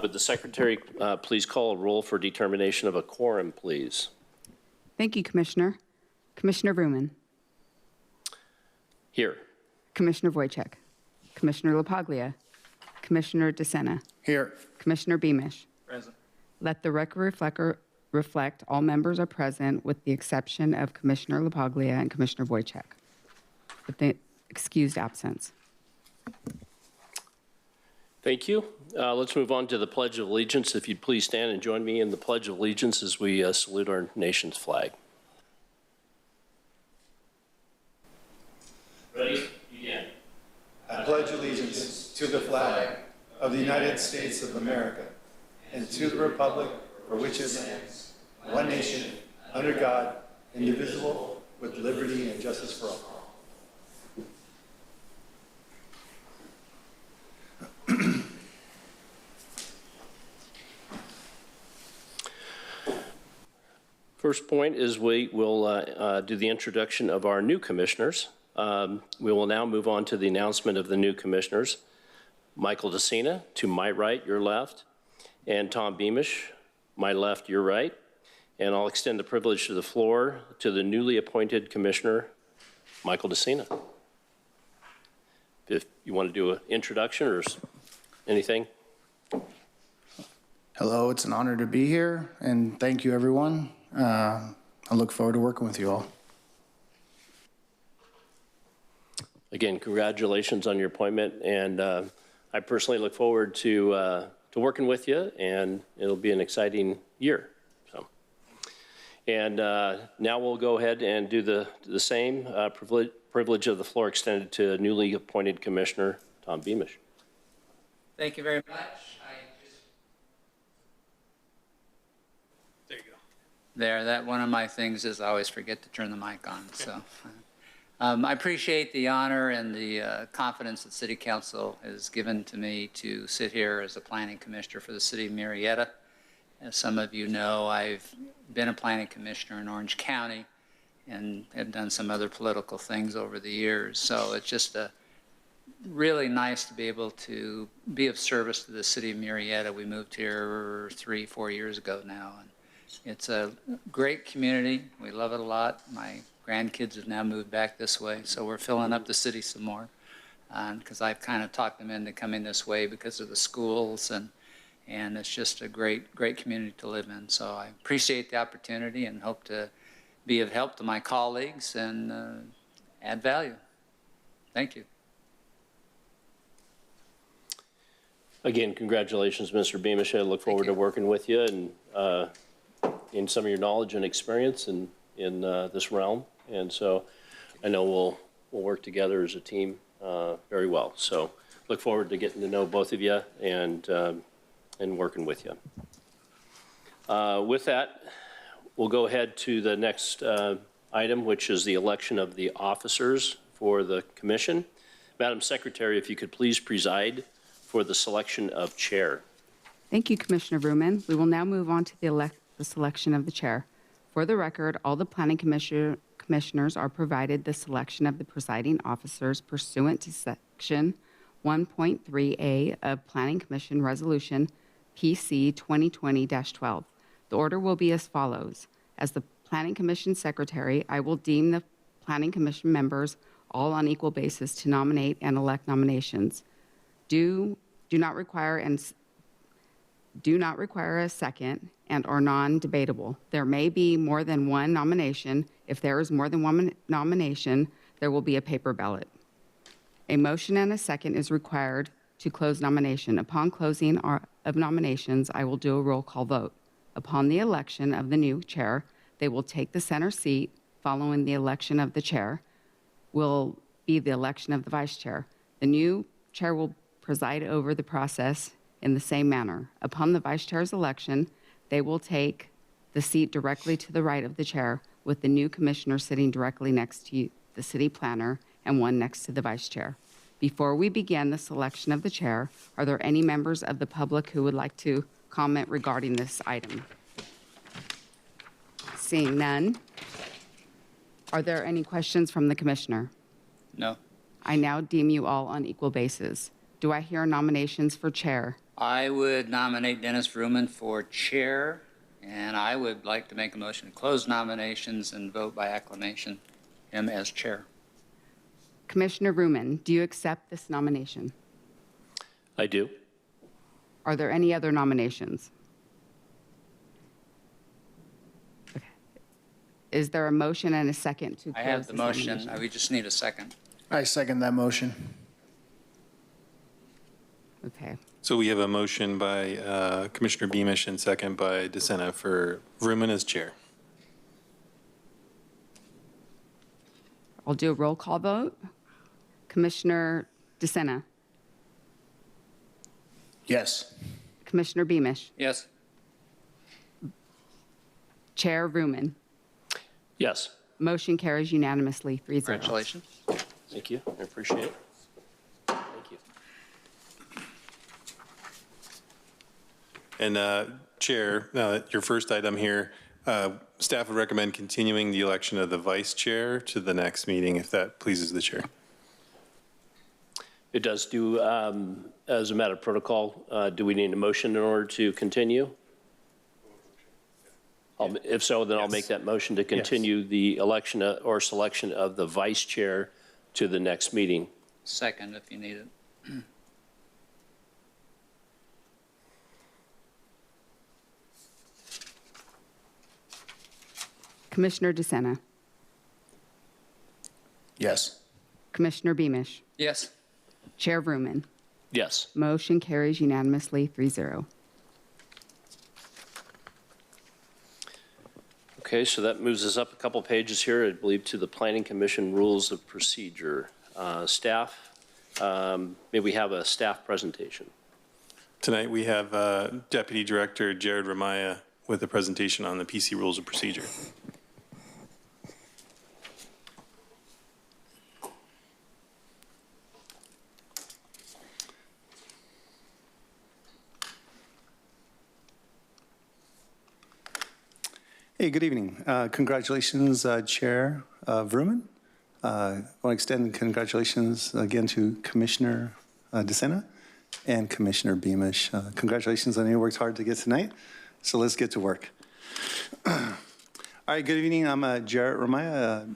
Would the secretary please call a roll for determination of a quorum, please? Thank you, Commissioner. Commissioner Vrooman. Here. Commissioner Wojcik. Commissioner LaPaglia. Commissioner DeSena. Here. Commissioner Beamish. Present. Let the record reflect all members are present with the exception of Commissioner LaPaglia and Commissioner Wojcik, with the excused absence. Thank you. Let's move on to the Pledge of Allegiance. If you'd please stand and join me in the Pledge of Allegiance as we salute our nation's flag. Ready? Begin. I pledge allegiance to the flag of the United States of America and to the republic for which it stands, one nation, under God, indivisible, with liberty and justice for all. First point is we will do the introduction of our new commissioners. We will now move on to the announcement of the new commissioners. Michael DeSena, to my right, your left, and Tom Beamish, my left, your right. And I'll extend the privilege to the floor to the newly appointed commissioner, Michael DeSena. If you want to do an introduction or anything. Hello, it's an honor to be here, and thank you, everyone. I look forward to working with you all. Again, congratulations on your appointment, and I personally look forward to working with you, and it'll be an exciting year. So, and now we'll go ahead and do the same privilege of the floor extended to newly appointed Commissioner Tom Beamish. Thank you very much. There you go. There, that one of my things is I always forget to turn the mic on. So I appreciate the honor and the confidence that City Council has given to me to sit here as a planning commissioner for the city of Murrieta. As some of you know, I've been a planning commissioner in Orange County and have done some other political things over the years. So it's just really nice to be able to be of service to the city of Murrieta. We moved here 3-4 years ago now. And it's a great community. We love it a lot. My grandkids have now moved back this way, so we're filling up the city some more. Because I've kind of talked them into coming this way because of the schools, and it's just a great community to live in. So I appreciate the opportunity and hope to be of help to my colleagues and add value. Thank you. Again, congratulations, Mr. Beamish. I look forward to working with you and in some of your knowledge and experience in this realm. And so I know we'll work together as a team very well. So look forward to getting to know both of you and working with you. With that, we'll go ahead to the next item, which is the election of the officers for the commission. Madam Secretary, if you could please preside for the selection of chair. Thank you, Commissioner Vrooman. We will now move on to the selection of the chair. For the record, all the planning commissioners are provided the selection of the presiding officers pursuant to Section 1.3A of Planning Commission Resolution PC 2020-12. The order will be as follows. As the Planning Commission Secretary, I will deem the Planning Commission members all on equal basis to nominate and elect nominations. Do not require a second and are non-debatable. There may be more than one nomination. If there is more than one nomination, there will be a paper ballot. A motion and a second is required to close nomination. Upon closing of nominations, I will do a roll call vote. Upon the election of the new chair, they will take the center seat. Following the election of the chair will be the election of the vice chair. The new chair will preside over the process in the same manner. Upon the vice chair's election, they will take the seat directly to the right of the chair, with the new commissioner sitting directly next to the city planner and one next to the vice chair. Before we begin the selection of the chair, are there any members of the public who would like to comment regarding this item? Seeing none, are there any questions from the commissioner? No. I now deem you all on equal basis. Do I hear nominations for chair? I would nominate Dennis Vrooman for chair, and I would like to make a motion to close nominations and vote by acclamation him as chair. Commissioner Vrooman, do you accept this nomination? I do. Are there any other nominations? Okay. Is there a motion and a second to close I have the this motion. nomination? We just need a second. I second that motion. Okay. So we have a motion by Commissioner Beamish and second by DeSena for Vrooman as chair. I'll do a roll call vote. Commissioner DeSena, Yes. Commissioner Beamish, Yes. Chair Vrooman. Yes. Motion carries unanimously, 3-0. Congratulations. Thank you. I appreciate it. Thank you. And Chair, your first item here, staff would recommend continuing the election of the vice chair to the next meeting if that pleases the chair. It does do, as a matter of protocol, do we need a motion in order to continue? If so, then I'll make that motion to continue the election or selection of the vice chair to the next meeting. Second, if you need it. Commissioner DeSena, Yes. Commissioner Beamish, Yes. Chair Vrooman. Yes. Motion carries unanimously, 3-0. Okay, so that moves us up a couple pages here, I believe, to the Planning Commission Rules of Procedure. Staff, may we have a staff presentation? Tonight we have Deputy Director Jared Ramaya with a presentation on the PC Rules of Procedure. Hey, good evening. Congratulations, Chair Vrooman. I want to extend congratulations again to Commissioner DeSena and Commissioner Beamish. Congratulations on you worked hard to get tonight, so let's get to work. All right, good evening. I'm Jared Ramaya,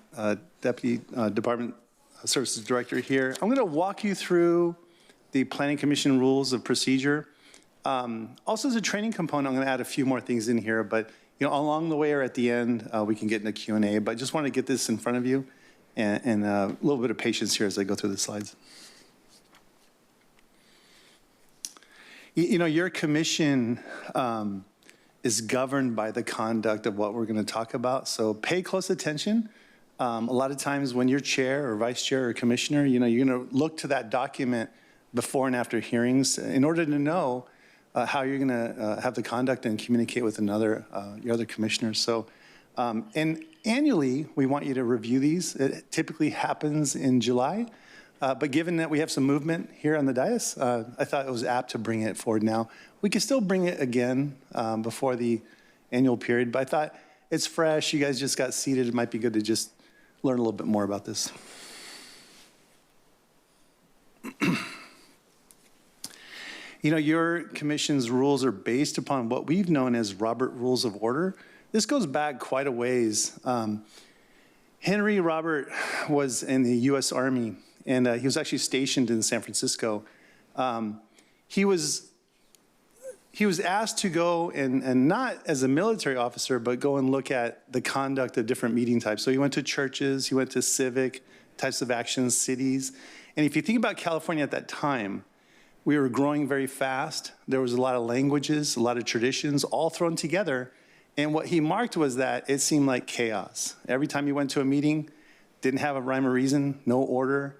Deputy Department Services Director here. I'm going to walk you through the Planning Commission Rules of Procedure. Also, as a training component, I'm going to add a few more things in here, but along the way or at the end, we can get into Q&A, but I just want to get this in front of you and a little bit of patience here as I go through the slides. Your commission is governed by the conduct of what we're going to talk about, so pay close attention. A lot of times when you're chair or vice chair or commissioner, you're going to look to that document before and after hearings in order to know how you're going to have the conduct and communicate with your other commissioners. So, and annually, we want you to review these. It typically happens in July, but given that we have some movement here on the dais, I thought it was apt to bring it forward now. We can still bring it again before the annual period, but I thought it's fresh. You guys just got seated. It might be good to just learn a little bit more about this. Your commission's rules are based upon what we've known as Robert Rules of Order. This goes back quite a ways. Henry Robert was in the U.S. Army, and he was actually stationed in San Francisco. He was asked to go and not as a military officer, but go and look at the conduct of different meeting types. So he went to churches, he went to civic types of actions, cities. And if you think about California at that time, we were growing very fast. There was a lot of languages, a lot of traditions, all thrown together. And what he marked was that it seemed like chaos. Every time you went to a meeting, didn't have a rhyme or reason, no order,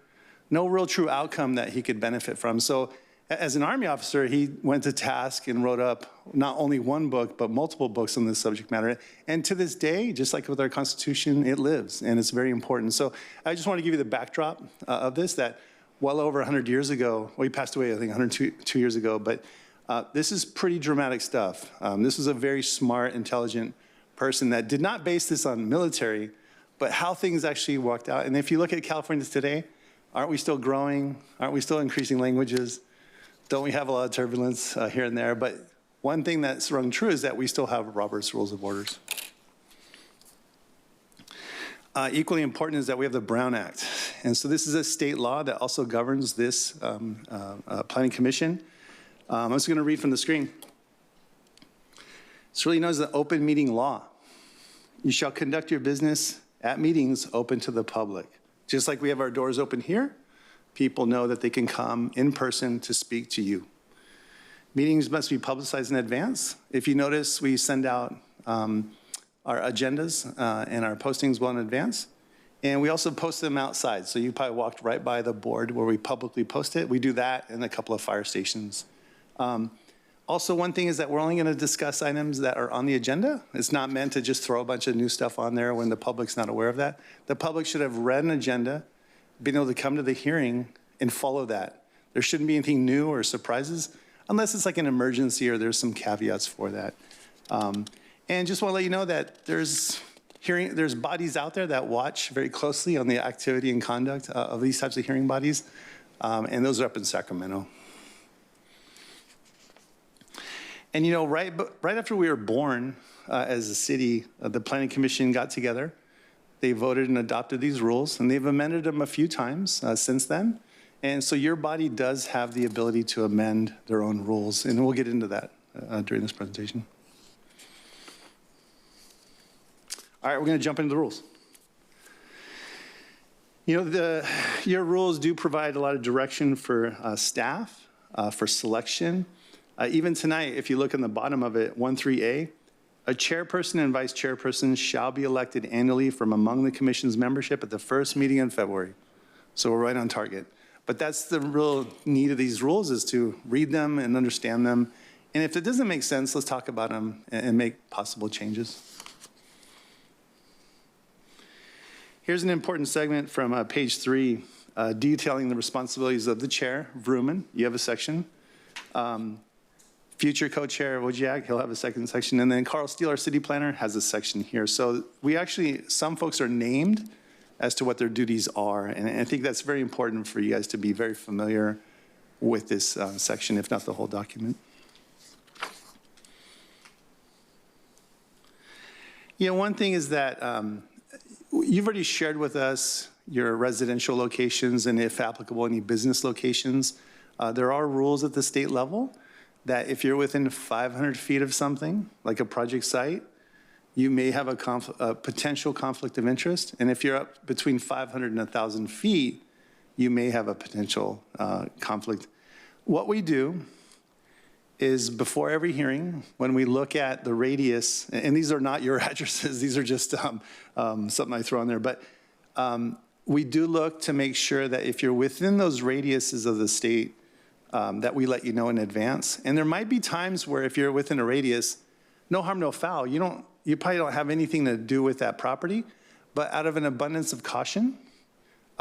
no real true outcome that he could benefit from. So as an Army officer, he went to task and wrote up not only one book, but multiple books on this subject matter. And to this day, just like with our Constitution, it lives, and it's very important. So I just want to give you the backdrop of this, that well over 100 years ago, well, he passed away, I think, 102 years ago, but this is pretty dramatic stuff. This was a very smart, intelligent person that did not base this on military, but how things actually worked out. And if you look at California today, aren't we still growing? Aren't we still increasing languages? Don't we have a lot of turbulence here and there? But one thing that's rung true is that we still have Robert's Rules of Orders. Equally important is that we have the Brown Act. And so this is a state law that also governs this Planning Commission. I'm just going to read from the screen. It's really known as the open meeting law. You shall conduct your business at meetings open to the public. Just like we have our doors open here, people know that they can come in person to speak to you. Meetings must be publicized in advance. If you notice, we send out our agendas and our postings well in advance. And we also post them outside. So you probably walked right by the board where we publicly post it. We do that in a couple of fire stations. Also, one thing is that we're only going to discuss items that are on the agenda. It's not meant to just throw a bunch of new stuff on there when the public's not aware of that. The public should have read an agenda, been able to come to the hearing and follow that. There shouldn't be anything new or surprises unless it's like an emergency or there's some caveats for that. And just want to let you know that there's bodies out there that watch very closely on the activity and conduct of these types of hearing bodies, and those are up in Sacramento. And you know, right after we were born as a city, the Planning Commission got together. They voted and adopted these rules, and they've amended them a few times since then. And so your body does have the ability to amend their own rules, and we'll get into that during this presentation. All right, we're going to jump into the rules. You know, your rules do provide a lot of direction for staff, for selection. Even tonight, if you look on the bottom of it, 1.3a, a chairperson and vice chairperson shall be elected annually from among the commission's membership at the first meeting in February. So we're right on target. But that's the real need of these rules, is to read them and understand them. And if it doesn't make sense, let's talk about them and make possible changes. Here's an important segment from page 3, detailing the responsibilities of the chair, Vrooman. You have a section. Future co-chair, Wojciak, he'll have a second section. And then Carl Steele, our city planner, has a section here. So we actually, some folks are named as to what their duties are. And I think that's very important for you guys to be very familiar with this section, if not the whole document. You know, one thing is that you've already shared with us your residential locations and, if applicable, any business locations. There are rules at the state level that if you're within 500 feet of something, like a project site, you may have a potential conflict of interest. And if you're up between 500 and 1,000 feet, you may have a potential conflict. What we do is, before every hearing, when we look at the radius, and these are not your addresses, these are just something I throw on there, but we do look to make sure that if you're within those radiuses of the state, that we let you know in advance. And there might be times where, if you're within a radius, no harm, no foul. You probably don't have anything to do with that property, but out of an abundance of caution,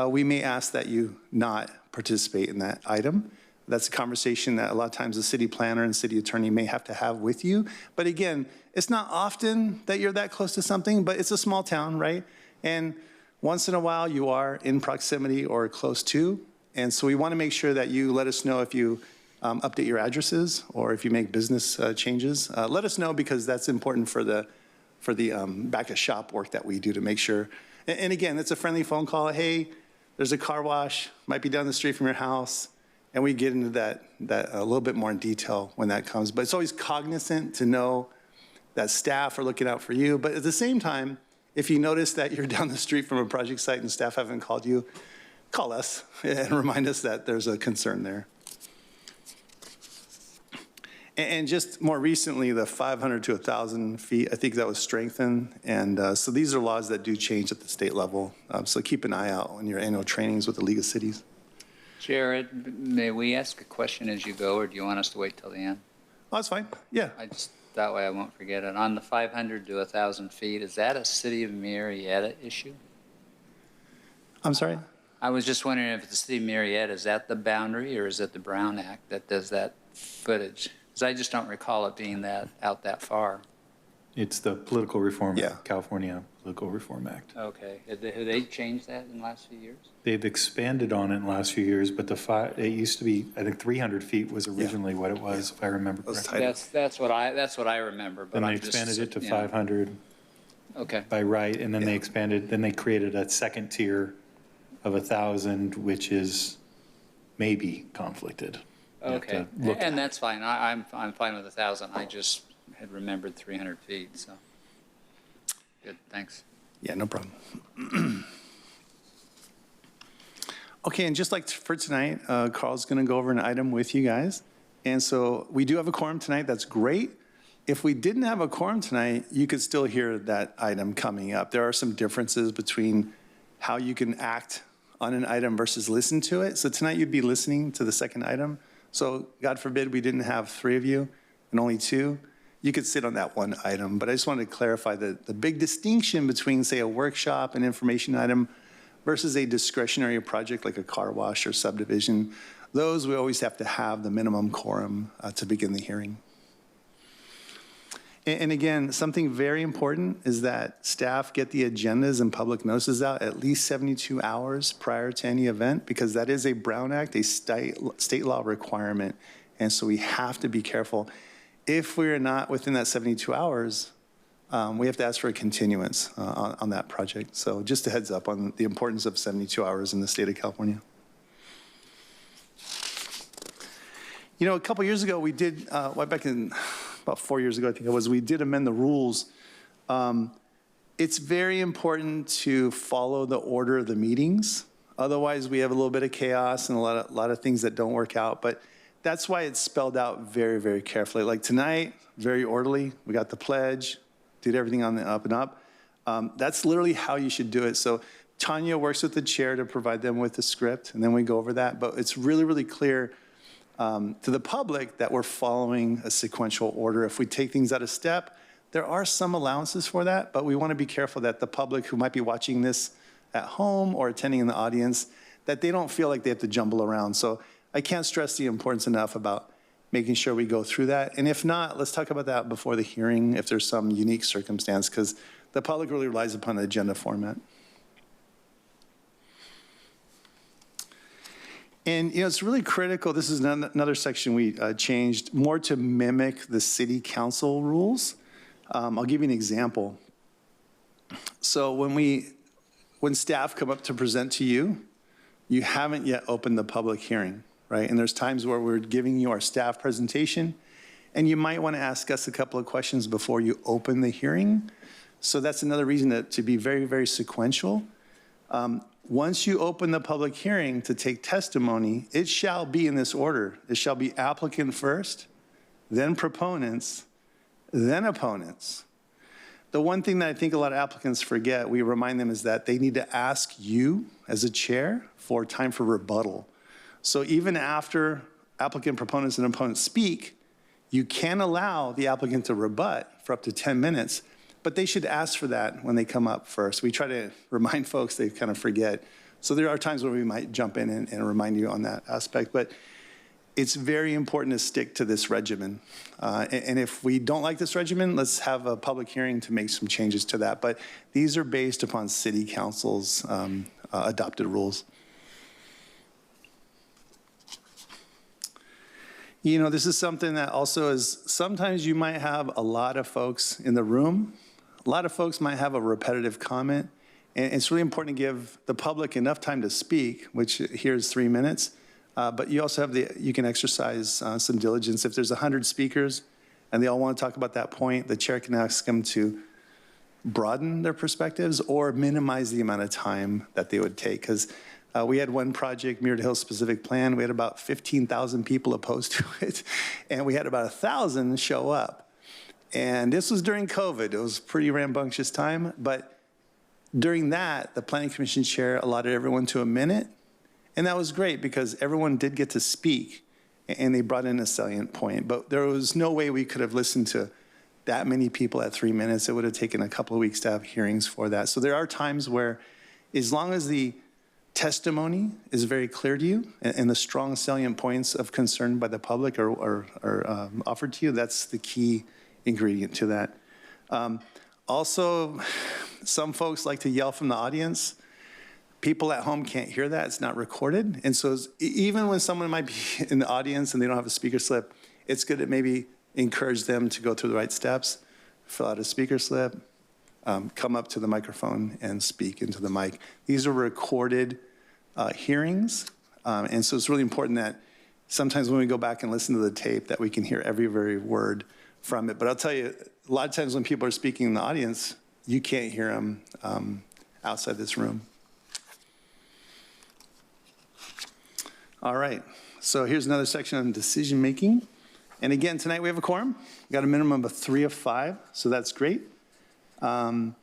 we may ask that you not participate in that item. That's a conversation that a lot of times the city planner and city attorney may have to have with you. But again, it's not often that you're that close to something, but it's a small town, right? And once in a while, you are in proximity or close to. And so we want to make sure that you let us know if you update your addresses or if you make business changes. Let us know, because that's important for the back of shop work that we do to make sure. And again, it's a friendly phone call. Hey, there's a car wash, might be down the street from your house. And we get into that a little bit more in detail when that comes. But it's always cognizant to know that staff are looking out for you. But at the same time, if you notice that you're down the street from a project site and staff haven't called you, call us and remind us that there's a concern there. And just more recently, the 500 to 1,000 feet, I think that was strengthened. And so these are laws that do change at the state level. So keep an eye out on your annual trainings with the League of Cities. Jared, may we ask a question as you go, or do you want us to wait till the end? Oh, that's fine. Yeah. That way I won't forget it. On the 500 to 1,000 feet, is that a city of Murrieta issue? I'm sorry? I was just wondering if the city of Murrieta, is that the boundary, or is it the Brown Act that does that footage? Because I just don't recall it being out that far. It's the political reform Yeah. of California Political Reform Act. Okay. Have they changed that in the last few years? They've expanded on it in the last few years, but it used to be, I think 300 feet was originally what it was, if I remember correctly. That's what I remember. But Then they I'm just, expanded it to yeah. 500 Okay. by right, and then they created a second tier of 1,000, which is maybe conflicted. You have Okay. to look And at that's fine. I'm fine with 1,000. I just had remembered 300 feet. So good. Thanks. Yeah, no problem. Okay, and just like for tonight, Carl's going to go over an item with you guys. And so we do have a quorum tonight. That's great. If we didn't have a quorum tonight, you could still hear that item coming up. There are some differences between how you can act on an item versus listen to it. So tonight you'd be listening to the second item. So God forbid we didn't have 3 of you and only 2. You could sit on that one item. But I just wanted to clarify the big distinction between, say, a workshop, an information item, versus a discretionary project like a car wash or subdivision. Those we always have to have the minimum quorum to begin the hearing. And again, something very important is that staff get the agendas and public notices out at least 72 hours prior to any event, because that is a Brown Act, a state law requirement. And so we have to be careful. If we're not within that 72 hours, we have to ask for a continuance on that project. So just a heads up on the importance of 72 hours in the state of California. You know, a couple years ago, we did, back in about 4 years ago, I think it was, we did amend the rules. It's very important to follow the order of the meetings. Otherwise, we have a little bit of chaos and a lot of things that don't work out. But that's why it's spelled out very, very carefully. Like tonight, very orderly. We got the pledge, did everything on the up and up. That's literally how you should do it. So Tanya works with the chair to provide them with the script, and then we go over that. But it's really, really clear to the public that we're following a sequential order. If we take things out of step, there are some allowances for that, but we want to be careful that the public who might be watching this at home or attending in the audience, that they don't feel like they have to jumble around. So I can't stress the importance enough about making sure we go through that. And if not, let's talk about that before the hearing if there's some unique circumstance, because the public really relies upon the agenda format. And, you know, it's really critical. This is another section we changed more to mimic the city council rules. I'll give you an example. So when staff come up to present to you, you haven't yet opened the public hearing, right? And there's times where we're giving you our staff presentation, and you might want to ask us a couple of questions before you open the hearing. So that's another reason to be very, very sequential. Once you open the public hearing to take testimony, it shall be in this order. It shall be applicant first, then proponents, then opponents. The one thing that I think a lot of applicants forget, we remind them, is that they need to ask you as a chair for time for rebuttal. So even after applicant, proponents, and opponents speak, you can allow the applicant to rebut for up to 10 minutes, but they should ask for that when they come up first. We try to remind folks, they kind of forget. So there are times where we might jump in and remind you on that aspect, but it's very important to stick to this regimen. And if we don't like this regimen, let's have a public hearing to make some changes to that. But these are based upon city council's adopted rules. You know, this is something that also is, sometimes you might have a lot of folks in the room. A lot of folks might have a repetitive comment, and it's really important to give the public enough time to speak, which here is 3 minutes, but you also have you can exercise some diligence. If there's 100 speakers and they all want to talk about that point, the chair can ask them to broaden their perspectives or minimize the amount of time that they would take. Because we had one project, Murrieta Hills Specific Plan, we had about 15,000 people opposed to it, and we had about 1,000 show up. And this was during COVID. It was a pretty rambunctious time, but during that, the Planning Commission chair allotted everyone to a minute, and that was great because everyone did get to speak, and they brought in a salient point. But there was no way we could have listened to that many people at 3 minutes. It would have taken a couple of weeks to have hearings for that. So there are times where, as long as the testimony is very clear to you and the strong salient points of concern by the public are offered to you, that's the key ingredient to that. Also, Some folks like to yell from the audience. People at home can't hear that. It's not recorded. And so even when someone might be in the audience and they don't have a speaker slip, it's good to maybe encourage them to go through the right steps, fill out a speaker slip, come up to the microphone and speak into the mic. These are recorded hearings. And so it's really important that sometimes when we go back and listen to the tape that we can hear every word from it. But I'll tell you, a lot of times when people are speaking in the audience, you can't hear them outside this room. All right, so here's another section on decision making. And again, tonight we have a quorum. We got a minimum of 3 of 5, so that's great. And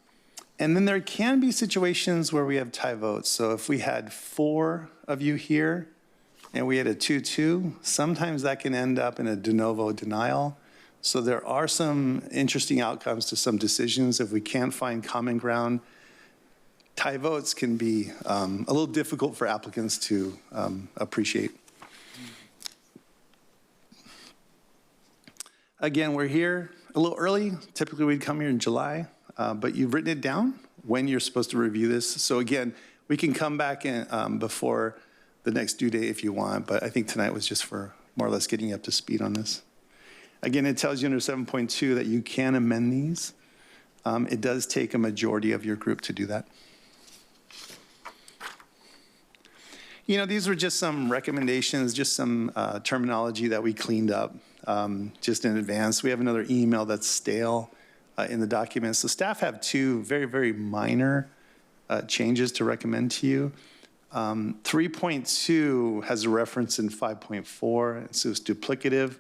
then there can be situations where we have tie votes. So if we had 4 of you here and we had a 2-2, sometimes that can end up in a de novo denial. So there are some interesting outcomes to some decisions. If we can't find common ground, tie votes can be a little difficult for applicants to appreciate. Again, we're here a little early. Typically, we'd come here in July, but you've written it down when you're supposed to review this. So again, we can come back in, before the next due date if you want, but I think tonight was just for more or less getting you up to speed on this. Again, it tells you under 7.2 that you can amend these. It does take a majority of your group to do that. You know, these were just some recommendations, just some terminology that we cleaned up just in advance. We have another email that's stale in the document. So staff have 2 very minor changes to recommend to you. 3.2 has a reference in 5.4, and so it's duplicative.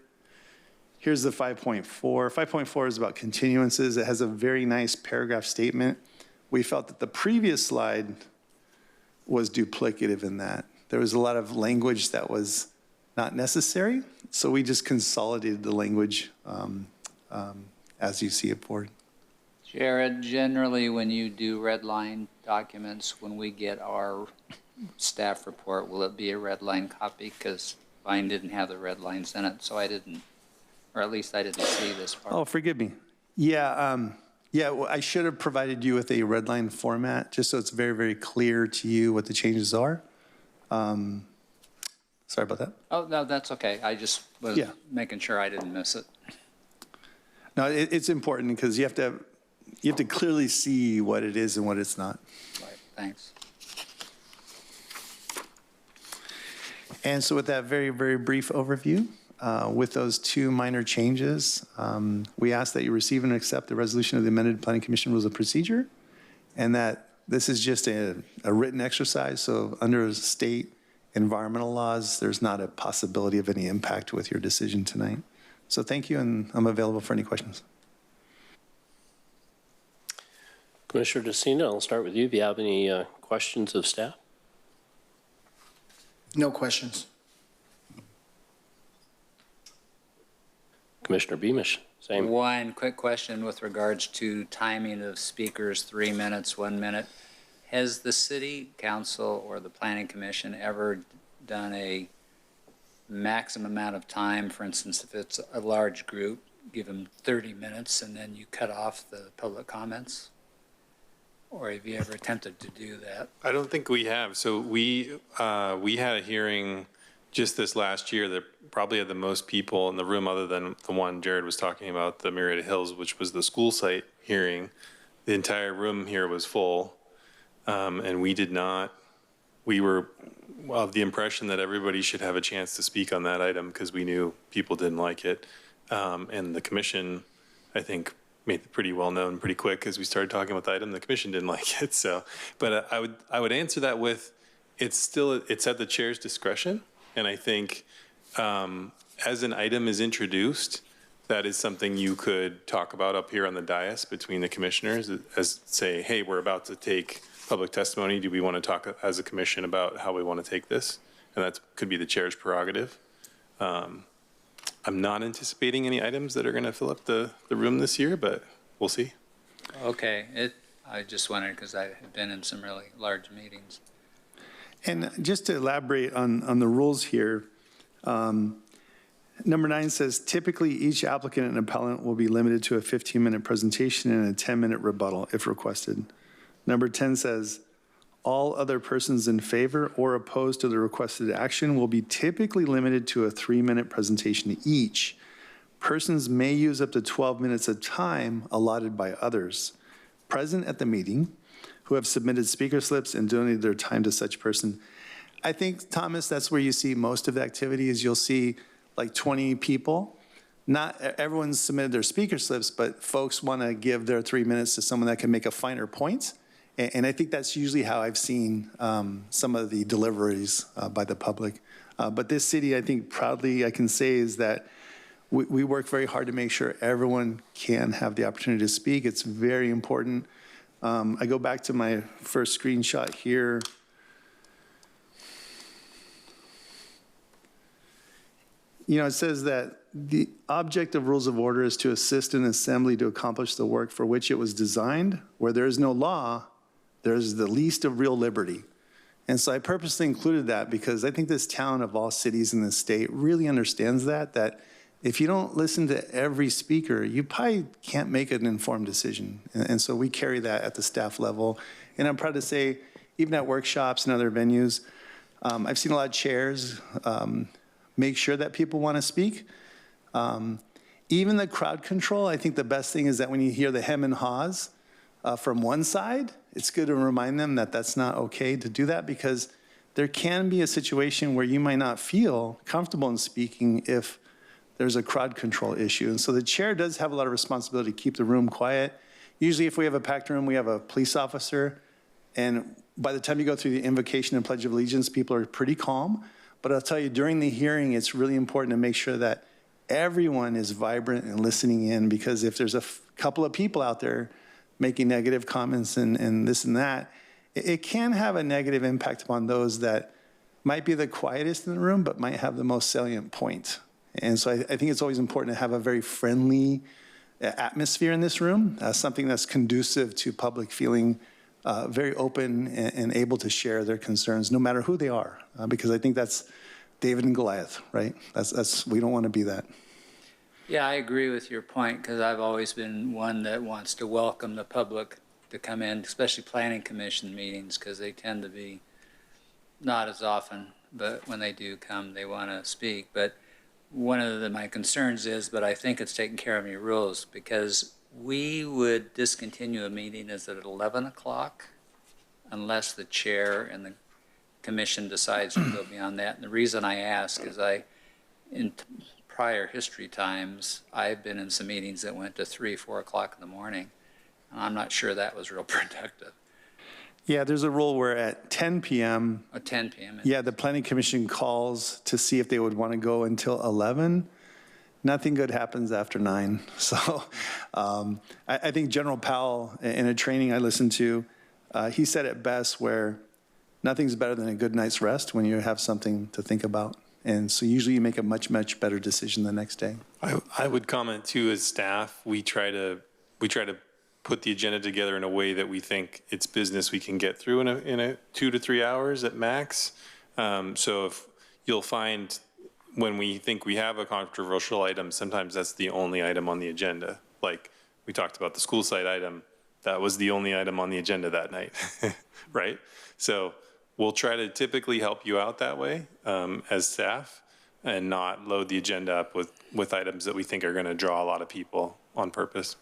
Here's the 5.4. 5.4 is about continuances. It has a very nice paragraph statement. We felt that the previous slide was duplicative in that. There was a lot of language that was not necessary, so we just consolidated the language as you see it forward. Jared, generally when you do red line documents, when we get our staff report, will it be a red line copy? Because mine didn't have the red lines in it, so I didn't, or at least I didn't see this part. Oh, forgive me. Yeah, well, I should have provided you with a red line format, just so it's very clear to you what the changes are. Sorry about that. Oh, no, that's okay. I just was making sure I didn't miss it. No, it's important because you have to clearly see what it is and what it's not. Right, thanks. And so with that very brief overview, with those 2 minor changes, we ask that you receive and accept the resolution of the amended Planning Commission Rules of Procedure, and that this is just a written exercise. So under state environmental laws, there's not a possibility of any impact with your decision tonight. So thank you, and I'm available for any questions. Commissioner DeCina, I'll start with you. If you have any questions of staff? No questions. Commissioner Beamish, same. One quick question with regards to timing of speakers, 3 minutes, 1 minute. Has the city council or the planning commission ever done a maximum amount of time? For instance, if it's a large group, give them 30 minutes and then you cut off the public comments? Or have you ever attempted to do that? I don't think we have. So we had a hearing just this last year that probably had the most people in the room other than the one Jared was talking about, the Murrieta Hills, which was the school site hearing. The entire room here was full. And we were of the impression that everybody should have a chance to speak on that item because we knew people didn't like it. And the commission, I think, made it pretty well known pretty quick as we started talking about the item. The commission didn't like it. So, but I would answer that with, it's at the chair's discretion. And I think as an item is introduced, that is something you could talk about up here on the dais between the commissioners as say, hey, we're about to take public testimony. Do we want to talk as a commission about how we want to take this? And that could be the chair's prerogative. I'm not anticipating any items that are going to fill up the room this year, but we'll see. Okay, I just wondered because I have been in some really large meetings. And just to elaborate on the rules here, number 9 says, typically each applicant and appellant will be limited to a 15-minute presentation and a 10-minute rebuttal if requested. Number 10 says, all other persons in favor or opposed to the requested action will be typically limited to a 3-minute presentation each. Persons may use up to 12 minutes of time allotted by others present at the meeting who have submitted speaker slips and donated their time to such person. I think, Thomas, that's where you see most of the activity is you'll see like 20 people. Not everyone's submitted their speaker slips, but folks want to give their 3 minutes to someone that can make a finer point. And I think that's usually how I've seen some of the deliveries by the public. But this city, I think proudly I can say is that we work very hard to make sure everyone can have the opportunity to speak. It's very important. I go back to my first screenshot here. You know, it says that the object of rules of order is to assist an assembly to accomplish the work for which it was designed. Where there is no law, there is the least of real liberty. And so I purposely included that because I think this town of all cities in this state really understands that if you don't listen to every speaker, you probably can't make an informed decision. And so we carry that at the staff level. And I'm proud to say, even at workshops and other venues, I've seen a lot of chairs make sure that people want to speak. Even the crowd control, I think the best thing is that when you hear the hem and haws from one side, it's good to remind them that that's not okay to do that because there can be a situation where you might not feel comfortable in speaking if there's a crowd control issue. And so the chair does have a lot of responsibility to keep the room quiet. Usually if we have a packed room, we have a police officer. And by the time you go through the invocation and Pledge of Allegiance, people are pretty calm. But I'll tell you, during the hearing, it's really important to make sure that everyone is vibrant and listening in because if there's a couple of people out there making negative comments and this and that, it can have a negative impact upon those that might be the quietest in the room but might have the most salient point. And so I think it's always important to have a very friendly atmosphere in this room, something that's conducive to public feeling very open and able to share their concerns no matter who they are, because I think that's David and Goliath, right? That's we don't want to be that. Yeah, I agree with your point because I've always been one that wants to welcome the public to come in, especially planning commission meetings because they tend to be not as often, but when they do come, they want to speak. But one of my concerns is, but I think it's taken care of in your rules because we would discontinue a meeting is at 11 o'clock unless the chair and the commission decides to go beyond that. And the reason I ask is in prior history times, I've been in some meetings that went to 3, 4 o'clock in the morning. And I'm not sure that was real productive. Yeah, there's a rule where at 10 p.m. 10 p.m. Yeah, the planning commission calls to see if they would want to go until 11. Nothing good happens after 9. So I think General Powell, in a training I listened to, he said it best where nothing's better than a good night's rest when you have something to think about. And so usually you make a much, much better decision the next day. I would comment too, as staff, we try to put the agenda together in a way that we think it's business we can get through in a 2 to 3 hours at max. So if you'll find when we think we have a controversial item, sometimes that's the only item on the agenda. Like we talked about the school site item, that was the only item on the agenda that night, right? So we'll try to typically help you out that way as staff and not load the agenda up with items that we think are going to draw a lot of people on purpose.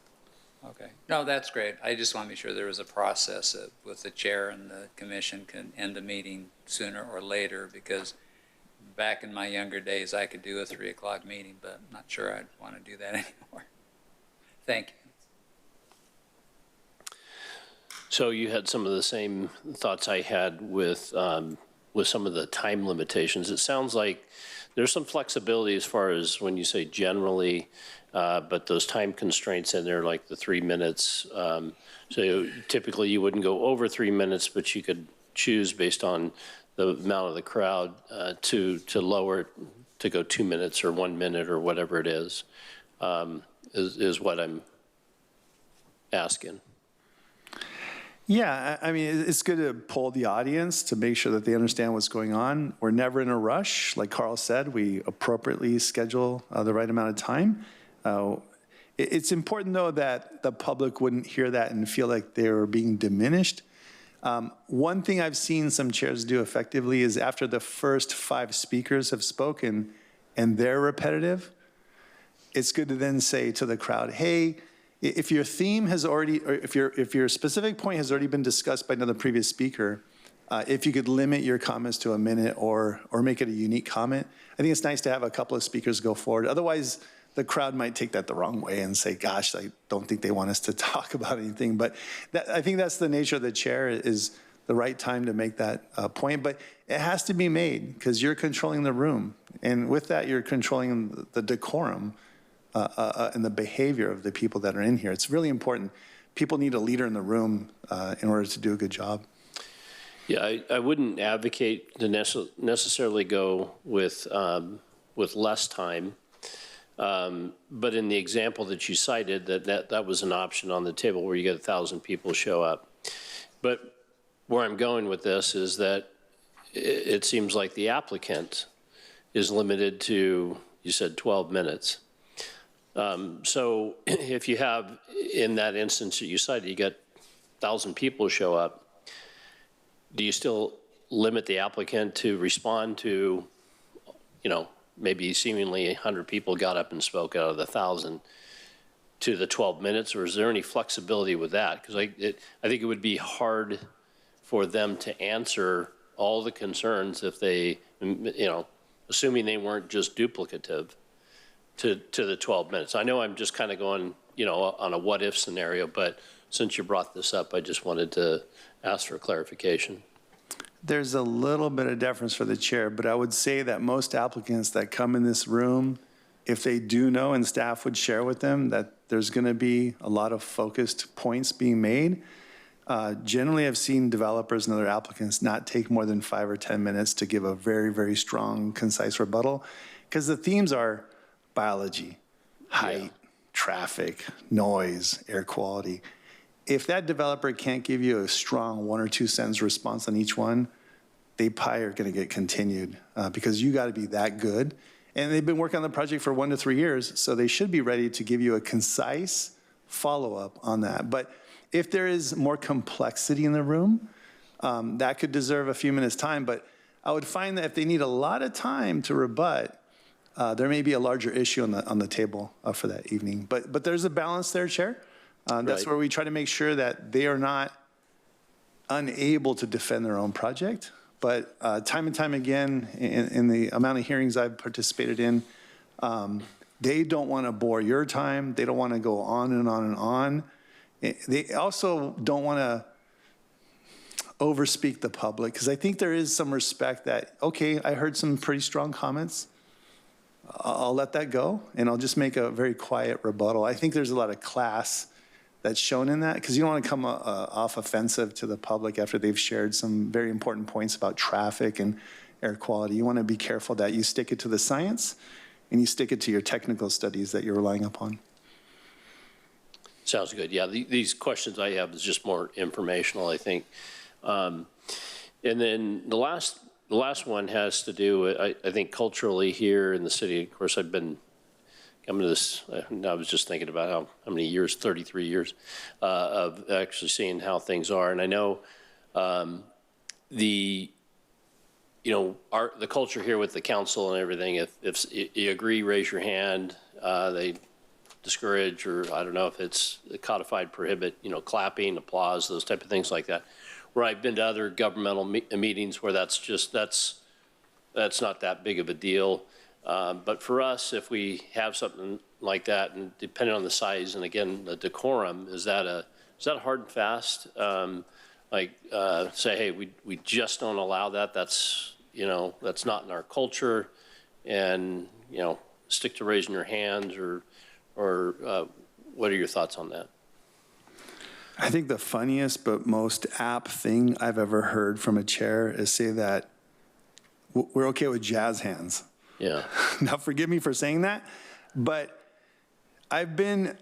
Okay. No, that's great. I just want to be sure there was a process with the chair and the commission can end the meeting sooner or later because back in my younger days, I could do a 3 o'clock meeting, but I'm not sure I'd want to do that anymore. Thank you. So you had some of the same thoughts I had with some of the time limitations. It sounds like there's some flexibility as far as when you say generally, but those time constraints in there, like the 3 minutes. So typically you wouldn't go over 3 minutes, but you could choose based on the amount of the crowd to lower it to go 2 minutes or 1 minute or whatever it is what I'm asking. Yeah, I mean, it's good to poll the audience to make sure that they understand what's going on. We're never in a rush. Like Carl said, we appropriately schedule the right amount of time. It's important, though, that the public wouldn't hear that and feel like they were being diminished. One thing I've seen some chairs do effectively is after the first 5 speakers have spoken and they're repetitive, it's good to then say to the crowd, hey, if your theme has already, or if your specific point has already been discussed by another previous speaker, if you could limit your comments to a minute or make it a unique comment. I think it's nice to have a couple of speakers go forward. Otherwise, the crowd might take that the wrong way and say, gosh, I don't think they want us to talk about anything. But I think that's the nature of the chair, is the right time to make that point. But it has to be made because you're controlling the room. And with that, you're controlling the decorum and the behavior of the people that are in here. It's really important. People need a leader in the room in order to do a good job. Yeah, I wouldn't advocate to necessarily go with less time. But in the example that you cited, that was an option on the table where you get 1,000 people show up. But where I'm going with this is that it seems like the applicant is limited to, you said 12 minutes. So if you have, in that instance that you cited, you get 1,000 people show up, do you still limit the applicant to respond to, maybe seemingly 100 people got up and spoke out of the 1,000 to the 12 minutes, or is there any flexibility with that? Because I think it would be hard for them to answer all the concerns if they, assuming they weren't just duplicative to the 12 minutes. I know I'm just kind of going, on a what-if scenario, but since you brought this up, I just wanted to ask for clarification. There's a little bit of deference for the chair, but I would say that most applicants that come in this room, if they do know, and staff would share with them, that there's going to be a lot of focused points being made, generally I've seen developers and other applicants not take more than 5 or 10 minutes to give a very, very strong, concise rebuttal, because the themes are biology, height, traffic, noise, air quality. If that developer can't give you a strong 1 or 2 sentence response on each one, they probably are going to get continued because you got to be that good. And they've been working on the project for 1 to 3 years, so they should be ready to give you a concise follow-up on that. But if there is more complexity in the room, that could deserve a few minutes' time. But I would find that if they need a lot of time to rebut, there may be a larger issue on the table for that evening. But there's a balance there, Chair. That's where we try to make sure that they are not unable to defend their own project. But time and time again, in the amount of hearings I've participated in, they don't want to bore your time. They don't want to go on and on and on. They also don't want to overspeak the public, because I think there is some respect that, okay, I heard some pretty strong comments. I'll let that go, and I'll just make a very quiet rebuttal. I think there's a lot of class that's shown in that, because you don't want to come off offensive to the public after they've shared some very important points about traffic and air quality. You want to be careful that you stick it to the science and you stick it to your technical studies that you're relying upon. Sounds good. Yeah, these questions I have is just more informational, I think. And then the last one has to do with, I think, culturally here in the city. Of course, I've been coming to this, I was just thinking about how many years, 33 years, of actually seeing how things are. And I know the culture here with the council and everything, if you agree, raise your hand. They discourage, or I don't know if it's codified, prohibit, clapping, applause, those type of things like that. Where I've been to other governmental meetings where that's not that big of a deal. But for us, if we have something like that, and depending on the size, and again, the decorum, is that a hard and fast? Say, hey, we just don't allow that. That's not in our culture, and stick to raising your hands, or what are your thoughts on that? I think the funniest but most apt thing I've ever heard from a chair is say that we're okay with jazz hands. Yeah. Now, forgive me for saying that, but I've been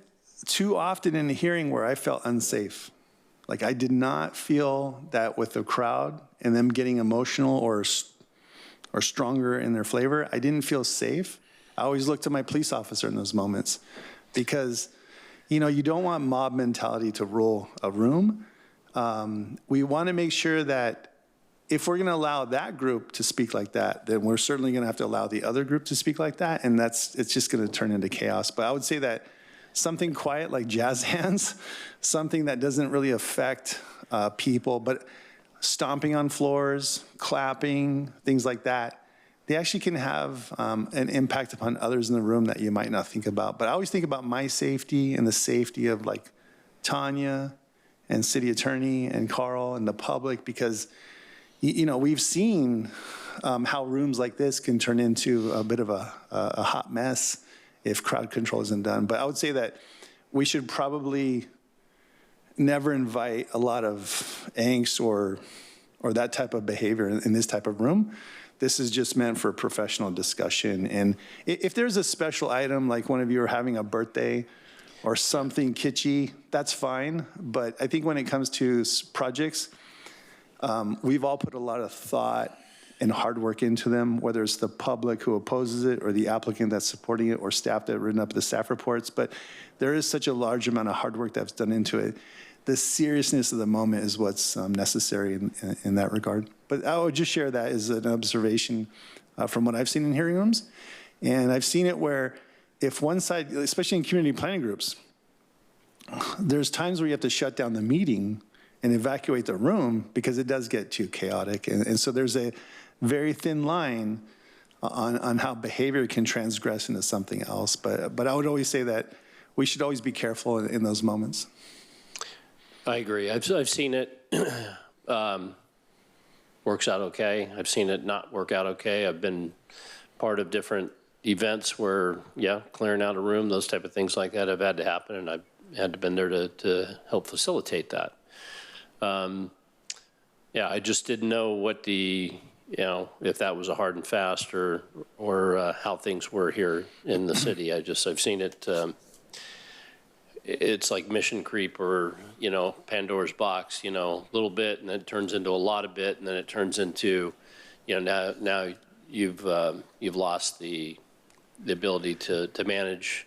too often in a hearing where I felt unsafe. Like, I did not feel that with the crowd and them getting emotional or stronger in their flavor. I didn't feel safe. I always look to my police officer in those moments, because you don't want mob mentality to rule a room. We want to make sure that if we're going to allow that group to speak like that, then we're certainly going to have to allow the other group to speak like that, and it's just going to turn into chaos. But I would say that something quiet like jazz hands, something that doesn't really affect people, but stomping on floors, clapping, things like that, they actually can have an impact upon others in the room that you might not think about. But I always think about my safety and the safety of like Tanya and city attorney and Carl and the public, because you know, we've seen how rooms like this can turn into a bit of a hot mess if crowd control isn't done. But I would say that we should probably never invite a lot of angst or that type of behavior in this type of room. This is just meant for professional discussion. And if there's a special item, like one of you are having a birthday or something kitschy, that's fine. But I think when it comes to projects, we've all put a lot of thought and hard work into them, whether it's the public who opposes it or the applicant that's supporting it or staff that have written up the staff reports. But there is such a large amount of hard work that's done into it. The seriousness of the moment is what's necessary in that regard. But I would just share that as an observation from what I've seen in hearing rooms. And I've seen it where if one side, especially in community planning groups, there's times where you have to shut down the meeting and evacuate the room because it does get too chaotic. And so there's a very thin line on how behavior can transgress into something else. But I would always say that we should always be careful in those moments. I agree. I've seen it works out okay. I've seen it not work out okay. I've been part of different events where, yeah, clearing out a room, those type of things like that have had to happen, and I've had to been there to help facilitate that. Yeah, I just didn't know what if that was a hard and fast or how things were here in the city. I've seen it. It's like mission creep or, Pandora's box, a little bit, and then it turns into a lot of bit, and then it turns into, now you've lost the ability to manage,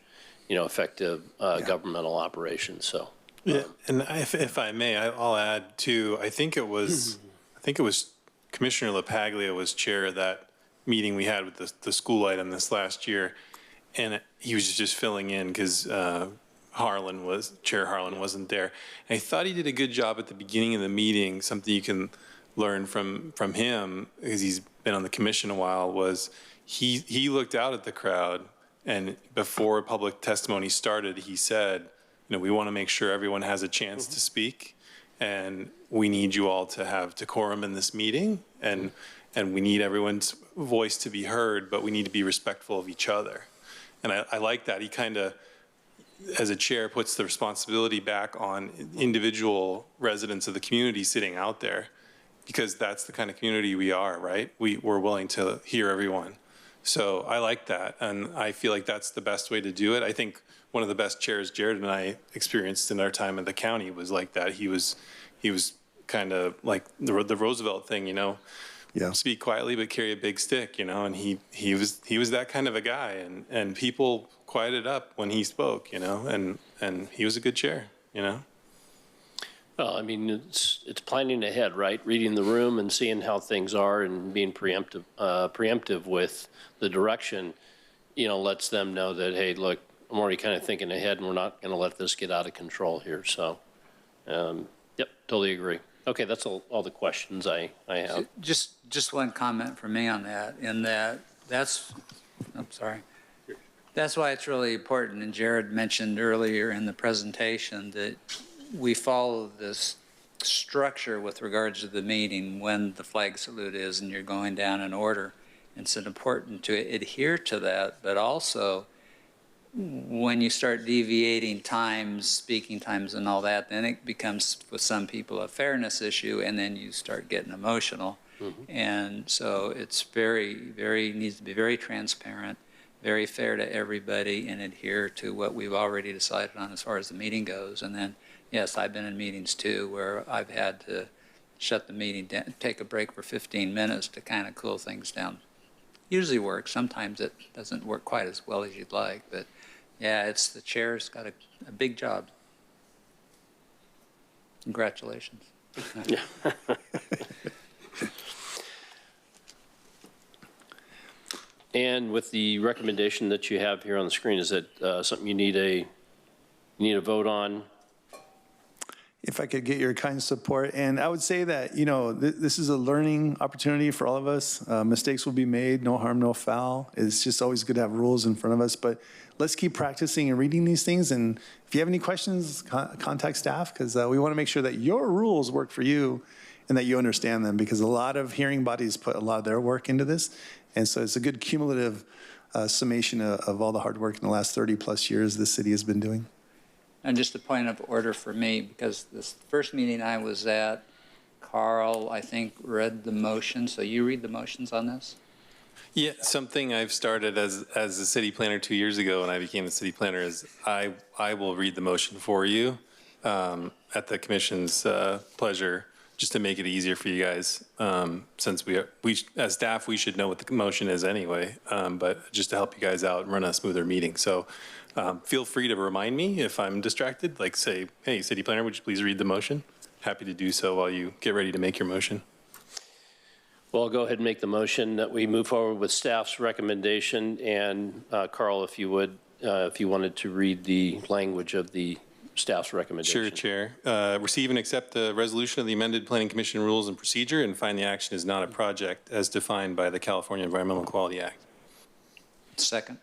effective governmental operations. So. Yeah, and if I may, I'll add too. I think it was Commissioner LaPaglia was chair of that meeting we had with the school item this last year, and he was just filling in because Chair Harlan wasn't there. And I thought he did a good job at the beginning of the meeting. Something you can learn from him, because he's been on the commission a while, was he looked out at the crowd, and before public testimony started, he said, we want to make sure everyone has a chance to speak, and we need you all to have decorum in this meeting, and we need everyone's voice to be heard, but we need to be respectful of each other. And I like that. He kind of, as a chair, puts the responsibility back on individual residents of the community sitting out there, because that's the kind of community we are, right? We're willing to hear everyone. So I like that, and I feel like that's the best way to do it. I think one of the best chairs Jared and I experienced in our time in the county was like that. He was kind of like the Roosevelt thing, Yeah. Speak quietly but carry a big stick, and he was that kind of a guy, and people quieted up when he spoke, and he was a good chair, Well, I mean, it's planning ahead, right? Reading the room and seeing how things are and being preemptive with the direction, lets them know that, hey, look, I'm already kind of thinking ahead, and we're not going to let this get out of control here. So, yep, totally agree. Okay, that's all the questions I have. Just one comment from me on that, that's why it's really important, and Jared mentioned earlier in the presentation that we follow this structure with regards to the meeting when the flag salute is and you're going down in order. It's important to adhere to that, but also when you start deviating times, speaking times and all that, then it becomes, with some people, a fairness issue, and then you start getting emotional. Mm-hmm. And so it's needs to be very transparent, very fair to everybody, and adhere to what we've already decided on as far as the meeting goes. And then, yes, I've been in meetings too where I've had to shut the meeting down, take a break for 15 minutes to kind of cool things down. Usually works. Sometimes it doesn't work quite as well as you'd like, but yeah, the chair's got a big job. Congratulations. And with the recommendation that you have here on the screen, is that something you need a vote on? If I could get your kind support. And I would say that, this is a learning opportunity for all of us. Mistakes will be made, no harm, no foul. It's just always good to have rules in front of us. But let's keep practicing and reading these things. And if you have any questions, contact staff, because we want to make sure that your rules work for you and that you understand them, because a lot of hearing bodies put a lot of their work into this. And so it's a good cumulative summation of all the hard work in the last 30 plus years the city has been doing. And just a point of order for me, because this first meeting I was at, Carl, I think, read the motion. So you read the motions on this? Yeah, something I've started as a city planner 2 years ago when I became the city planner is I will read the motion for you at the commission's pleasure, just to make it easier for you guys. Since we as staff, we should know what the motion is anyway, but just to help you guys out and run a smoother meeting. So feel free to remind me if I'm distracted, like say, hey, city planner, would you please read the motion? Happy to do so while you get ready to make your motion. Well, I'll go ahead and make the motion that we move forward with staff's recommendation. And Carl, if you would, if you wanted to read the language of the staff's recommendation. Sure, Chair. Receive and accept the resolution of the amended Planning Commission rules and procedure and find the action is not a project as defined by the California Environmental Quality Act. Second.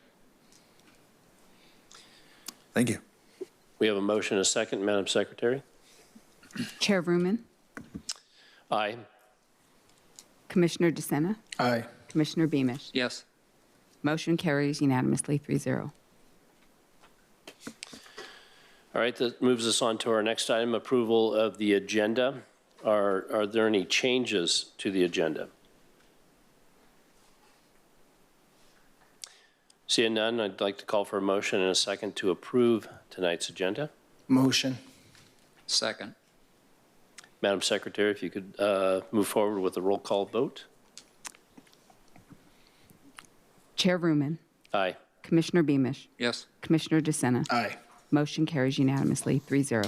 Thank you. We have a motion and a second, Madam Secretary. Chair Vrooman, Aye. Commissioner DeSena, Aye. Commissioner Beamish. Yes. Motion carries unanimously 3-0. All right, that moves us on to our next item, approval of the agenda. Are there any changes to the agenda? Seeing none, I'd like to call for a motion and a second to approve tonight's agenda. Motion. Second. Madam Secretary, if you could move forward with a roll call vote. Chair Vrooman, Aye. Commissioner Beamish, Yes. Commissioner DeSena. Aye. Motion carries unanimously 3-0.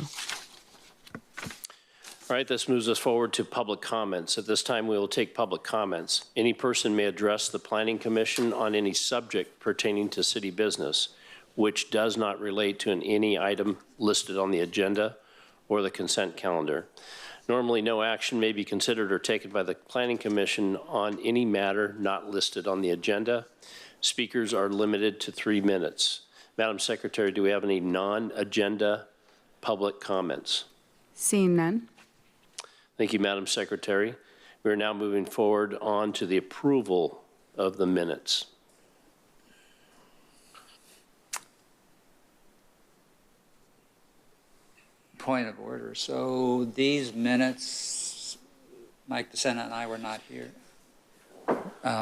All right, this moves us forward to public comments. At this time, we will take public comments. Any person may address the Planning Commission on any subject pertaining to city business, which does not relate to any item listed on the agenda or the consent calendar. Normally, no action may be considered or taken by the Planning Commission on any matter not listed on the agenda. Speakers are limited to 3 minutes. Madam Secretary, do we have any non-agenda public comments? Seeing none, Thank you, Madam Secretary. We are now moving forward on to the approval of the minutes. Point of order. So these minutes, Mike DeSena and I were not here.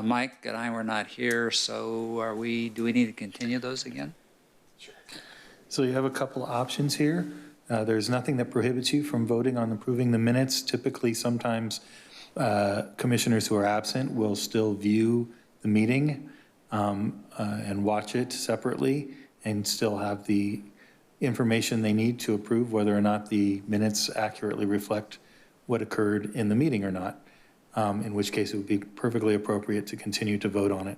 Mike and I were not here, so do we need to continue those again? So you have a couple options here. There's nothing that prohibits you from voting on approving the minutes. Typically, sometimes commissioners who are absent will still view the meeting and watch it separately and still have the information they need to approve whether or not the minutes accurately reflect what occurred in the meeting or not, in which case it would be perfectly appropriate to continue to vote on it.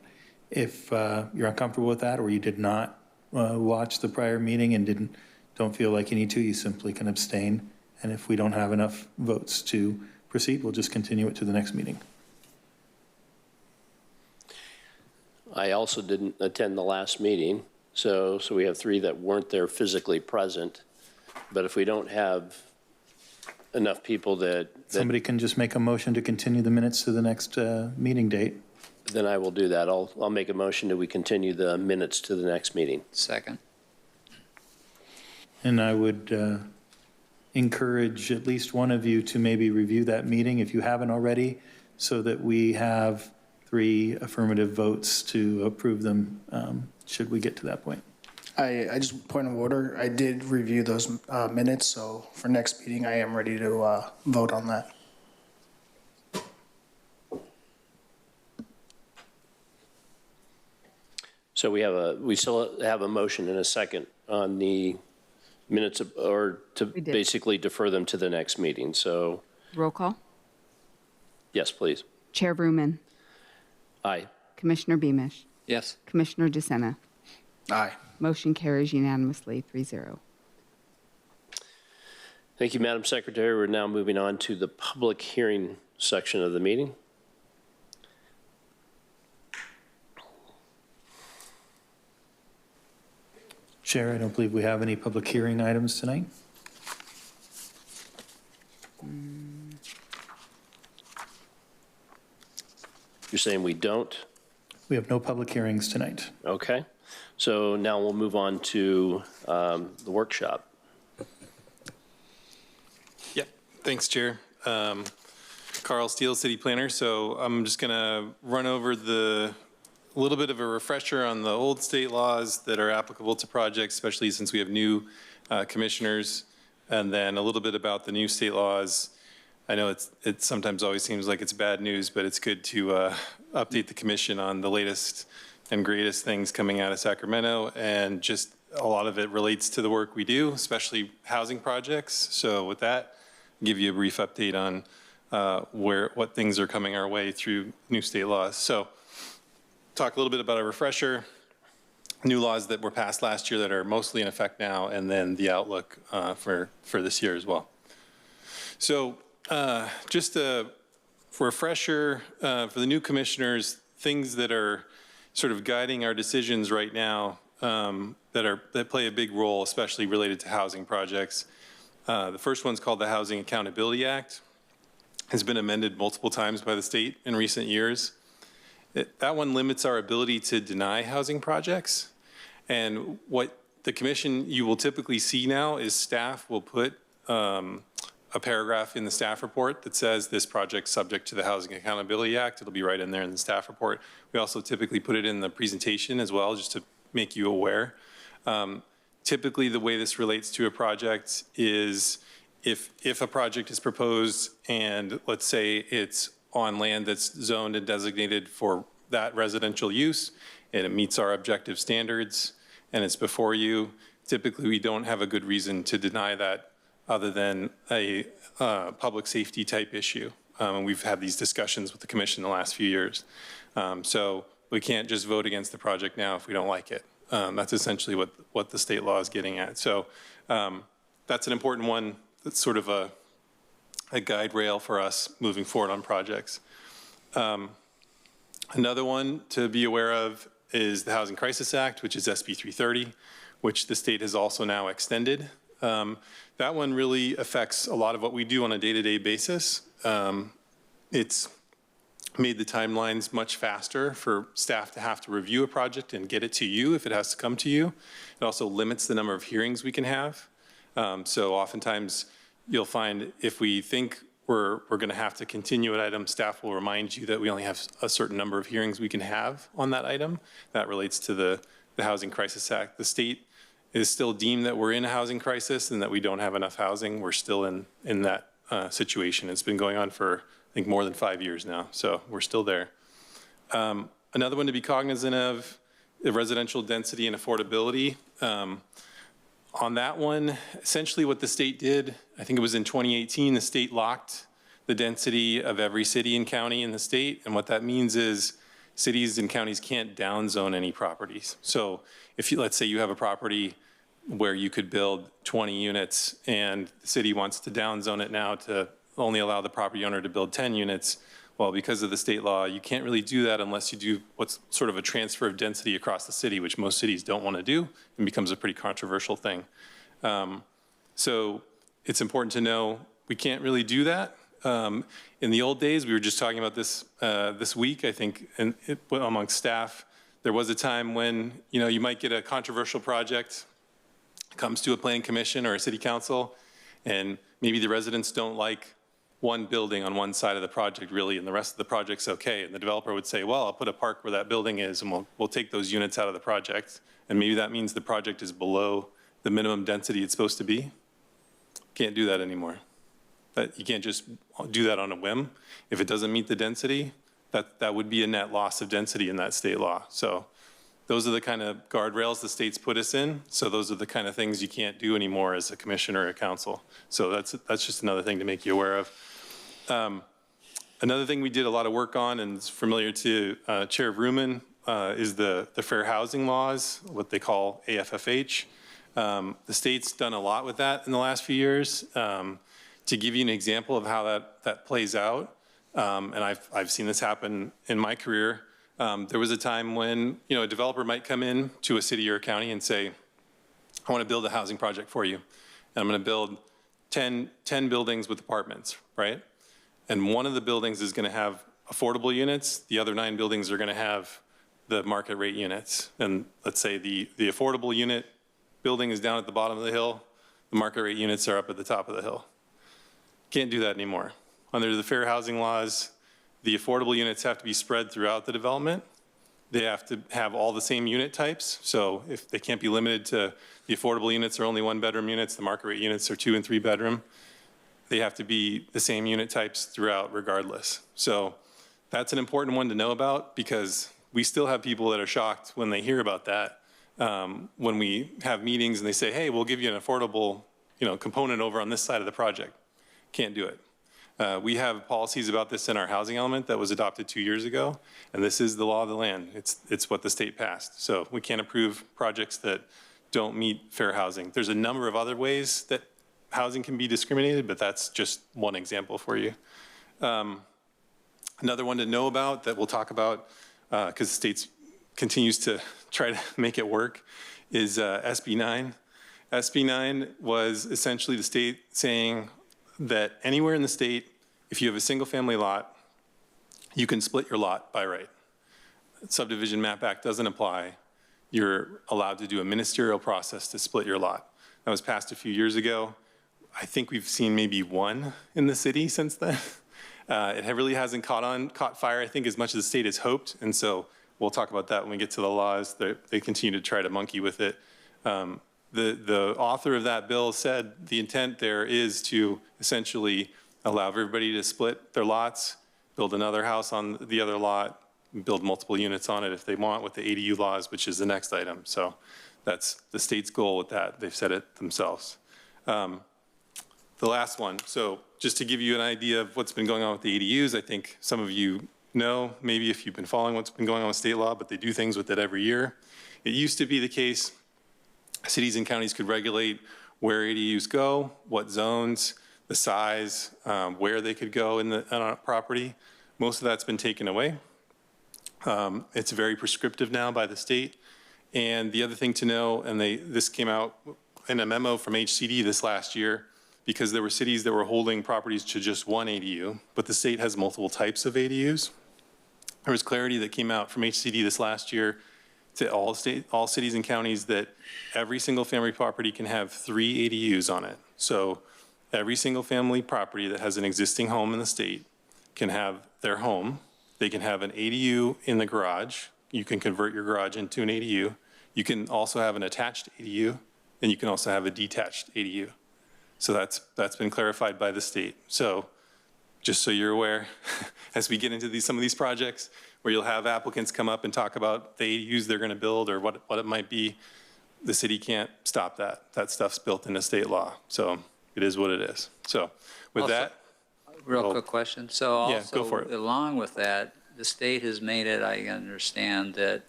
If you're uncomfortable with that or you did not watch the prior meeting and don't feel like you need to, you simply can abstain. And if we don't have enough votes to proceed, we'll just continue it to the next meeting. I also didn't attend the last meeting, so we have 3 that weren't there physically present. But if we don't have enough people that Somebody can just make a motion to continue the minutes to the next meeting date. then I will do that. I'll make a motion that we continue the minutes to the next meeting. Second. And I would encourage at least one of you to maybe review that meeting if you haven't already, so that we have 3 affirmative votes to approve them should we get to that point. I just, point of order, I did review those minutes, so for next meeting, I am ready to vote on that. So we still have a motion and a second on the minutes or to We did. basically defer them to the next meeting. So Roll call. Yes, please. Chair Bruman, Aye. Commissioner Beamish, Yes. Commissioner DeSena. Aye. Motion carries unanimously, 3-0. Thank you, Madam Secretary. We're now moving on to the public hearing section of the meeting. Chair, I don't believe we have any public hearing items tonight. You're saying we don't? We have no public hearings tonight. Okay. So now we'll move on to the workshop. Yep, thanks, Chair. Carl Steele, City Planner. So I'm just going to run over a little bit of a refresher on the old state laws that are applicable to projects, especially since we have new commissioners, and then a little bit about the new state laws. I know it sometimes always seems like it's bad news, but it's good to update the commission on the latest and greatest things coming out of Sacramento, and just a lot of it relates to the work we do, especially housing projects. So with that, I'll give you a brief update on what things are coming our way through new state laws. So talk a little bit about a refresher, new laws that were passed last year that are mostly in effect now, and then the outlook for this year as well. So just a refresher for the new commissioners, things that are sort of guiding our decisions right now that play a big role, especially related to housing projects. The first one's called the Housing Accountability Act. Has been amended multiple times by the state in recent years. That one limits our ability to deny housing projects. And what the commission you will typically see now is staff will put a paragraph in the staff report that says this project's subject to the Housing Accountability Act. It'll be right in there in the staff report. We also typically put it in the presentation as well, just to make you aware. Typically, the way this relates to a project is if a project is proposed and let's say it's on land that's zoned and designated for that residential use and it meets our objective standards and it's before you, typically we don't have a good reason to deny that other than a public safety type issue. And we've had these discussions with the commission the last few years. So we can't just vote against the project now if we don't like it. That's essentially what the state law is getting at. So that's an important one. That's sort of a guide rail for us moving forward on projects. Another one to be aware of is the Housing Crisis Act, which is SB 330, which the state has also now extended. That one really affects a lot of what we do on a day-to-day basis. It's made the timelines much faster for staff to have to review a project and get it to you if it has to come to you. It also limits the number of hearings we can have. So oftentimes you'll find if we think we're going to have to continue an item, staff will remind you that we only have a certain number of hearings we can have on that item. That relates to the Housing Crisis Act. The state is still deemed that we're in a housing crisis and that we don't have enough housing. We're still in that situation. It's been going on for, I think, more than 5 years now. So we're still there. Another one to be cognizant of, the residential density and affordability. On that one, essentially what the state did, I think it was in 2018, the state locked the density of every city and county in the state. And what that means is cities and counties can't downzone any properties. So if let's say you have a property where you could build 20 units and the city wants to downzone it now to only allow the property owner to build 10 units, well, because of the state law, you can't really do that unless you do what's sort of a transfer of density across the city, which most cities don't want to do, and becomes a pretty controversial thing. So it's important to know we can't really do that. In the old days, we were just talking about this this week, I think, amongst staff. There was a time when you might get a controversial project, comes to a planning commission or a city council, and maybe the residents don't like one building on one side of the project really, and the rest of the project's okay. And the developer would say, well, I'll put a park where that building is, and we'll take those units out of the project. And maybe that means the project is below the minimum density it's supposed to be. Can't do that anymore. You can't just do that on a whim. If it doesn't meet the density, that would be a net loss of density in that state law. So those are the kind of guardrails the state's put us in. So those are the kind of things you can't do anymore as a commission or a council. So that's just another thing to make you aware of. Another thing we did a lot of work on, and it's familiar to Chair Vrooman, is the fair housing laws, what they call AFFH. The state's done a lot with that in the last few years. To give you an example of how that plays out, and I've seen this happen in my career, there was a time when a developer might come in to a city or a county and say, I want to build a housing project for you. And I'm going to build 10 buildings with apartments, right? And one of the buildings is going to have affordable units. The other 9 buildings are going to have the market rate units. And let's say the affordable unit building is down at the bottom of the hill. The market rate units are up at the top of the hill. Can't do that anymore. Under the fair housing laws, the affordable units have to be spread throughout the development. They have to have all the same unit types. So if they can't be limited to the affordable units are only 1-bedroom units, the market rate units are 2- and 3-bedroom. They have to be the same unit types throughout regardless. So that's an important one to know about because we still have people that are shocked when they hear about that. When we have meetings and they say, hey, we'll give you an affordable component over on this side of the project. Can't do it. We have policies about this in our housing element that was adopted 2 years ago, and this is the law of the land. It's what the state passed. So we can't approve projects that don't meet fair housing. There's a number of other ways that housing can be discriminated, but that's just one example for you. Another one to know about that we'll talk about, because the state continues to try to make it work, is SB 9. SB 9 was essentially the state saying that anywhere in the state, if you have a single family lot, you can split your lot by right. Subdivision Map Act doesn't apply. You're allowed to do a ministerial process to split your lot. That was passed a few years ago. I think we've seen maybe one in the city since then. It really hasn't caught fire, I think, as much as the state has hoped. And so we'll talk about that when we get to the laws. They continue to try to monkey with it. The author of that bill said the intent there is to essentially allow everybody to split their lots, build another house on the other lot, build multiple units on it if they want with the ADU laws, which is the next item. So that's the state's goal with that. They've said it themselves. The last one, so just to give you an idea of what's been going on with the ADUs, I think some of you know, maybe if you've been following what's been going on with state law, but they do things with it every year. It used to be the case cities and counties could regulate where ADUs go, what zones, the size, where they could go on a property. Most of that's been taken away. It's very prescriptive now by the state. And the other thing to know, and this came out in a memo from HCD this last year, because there were cities that were holding properties to just one ADU, but the state has multiple types of ADUs. There was clarity that came out from HCD this last year to all cities and counties that every single family property can have 3 ADUs on it. So every single family property that has an existing home in the state can have their home. They can have an ADU in the garage. You can convert your garage into an ADU. You can also have an attached ADU, and you can also have a detached ADU. So that's been clarified by the state. So just so you're aware, as we get into some of these projects where you'll have applicants come up and talk about the ADUs they're going to build or what it might be, the city can't stop that. That stuff's built into state law. So it is what it is. So with that. Real quick question. So yeah, also, go for it. along with that, the state has made it, I understand, that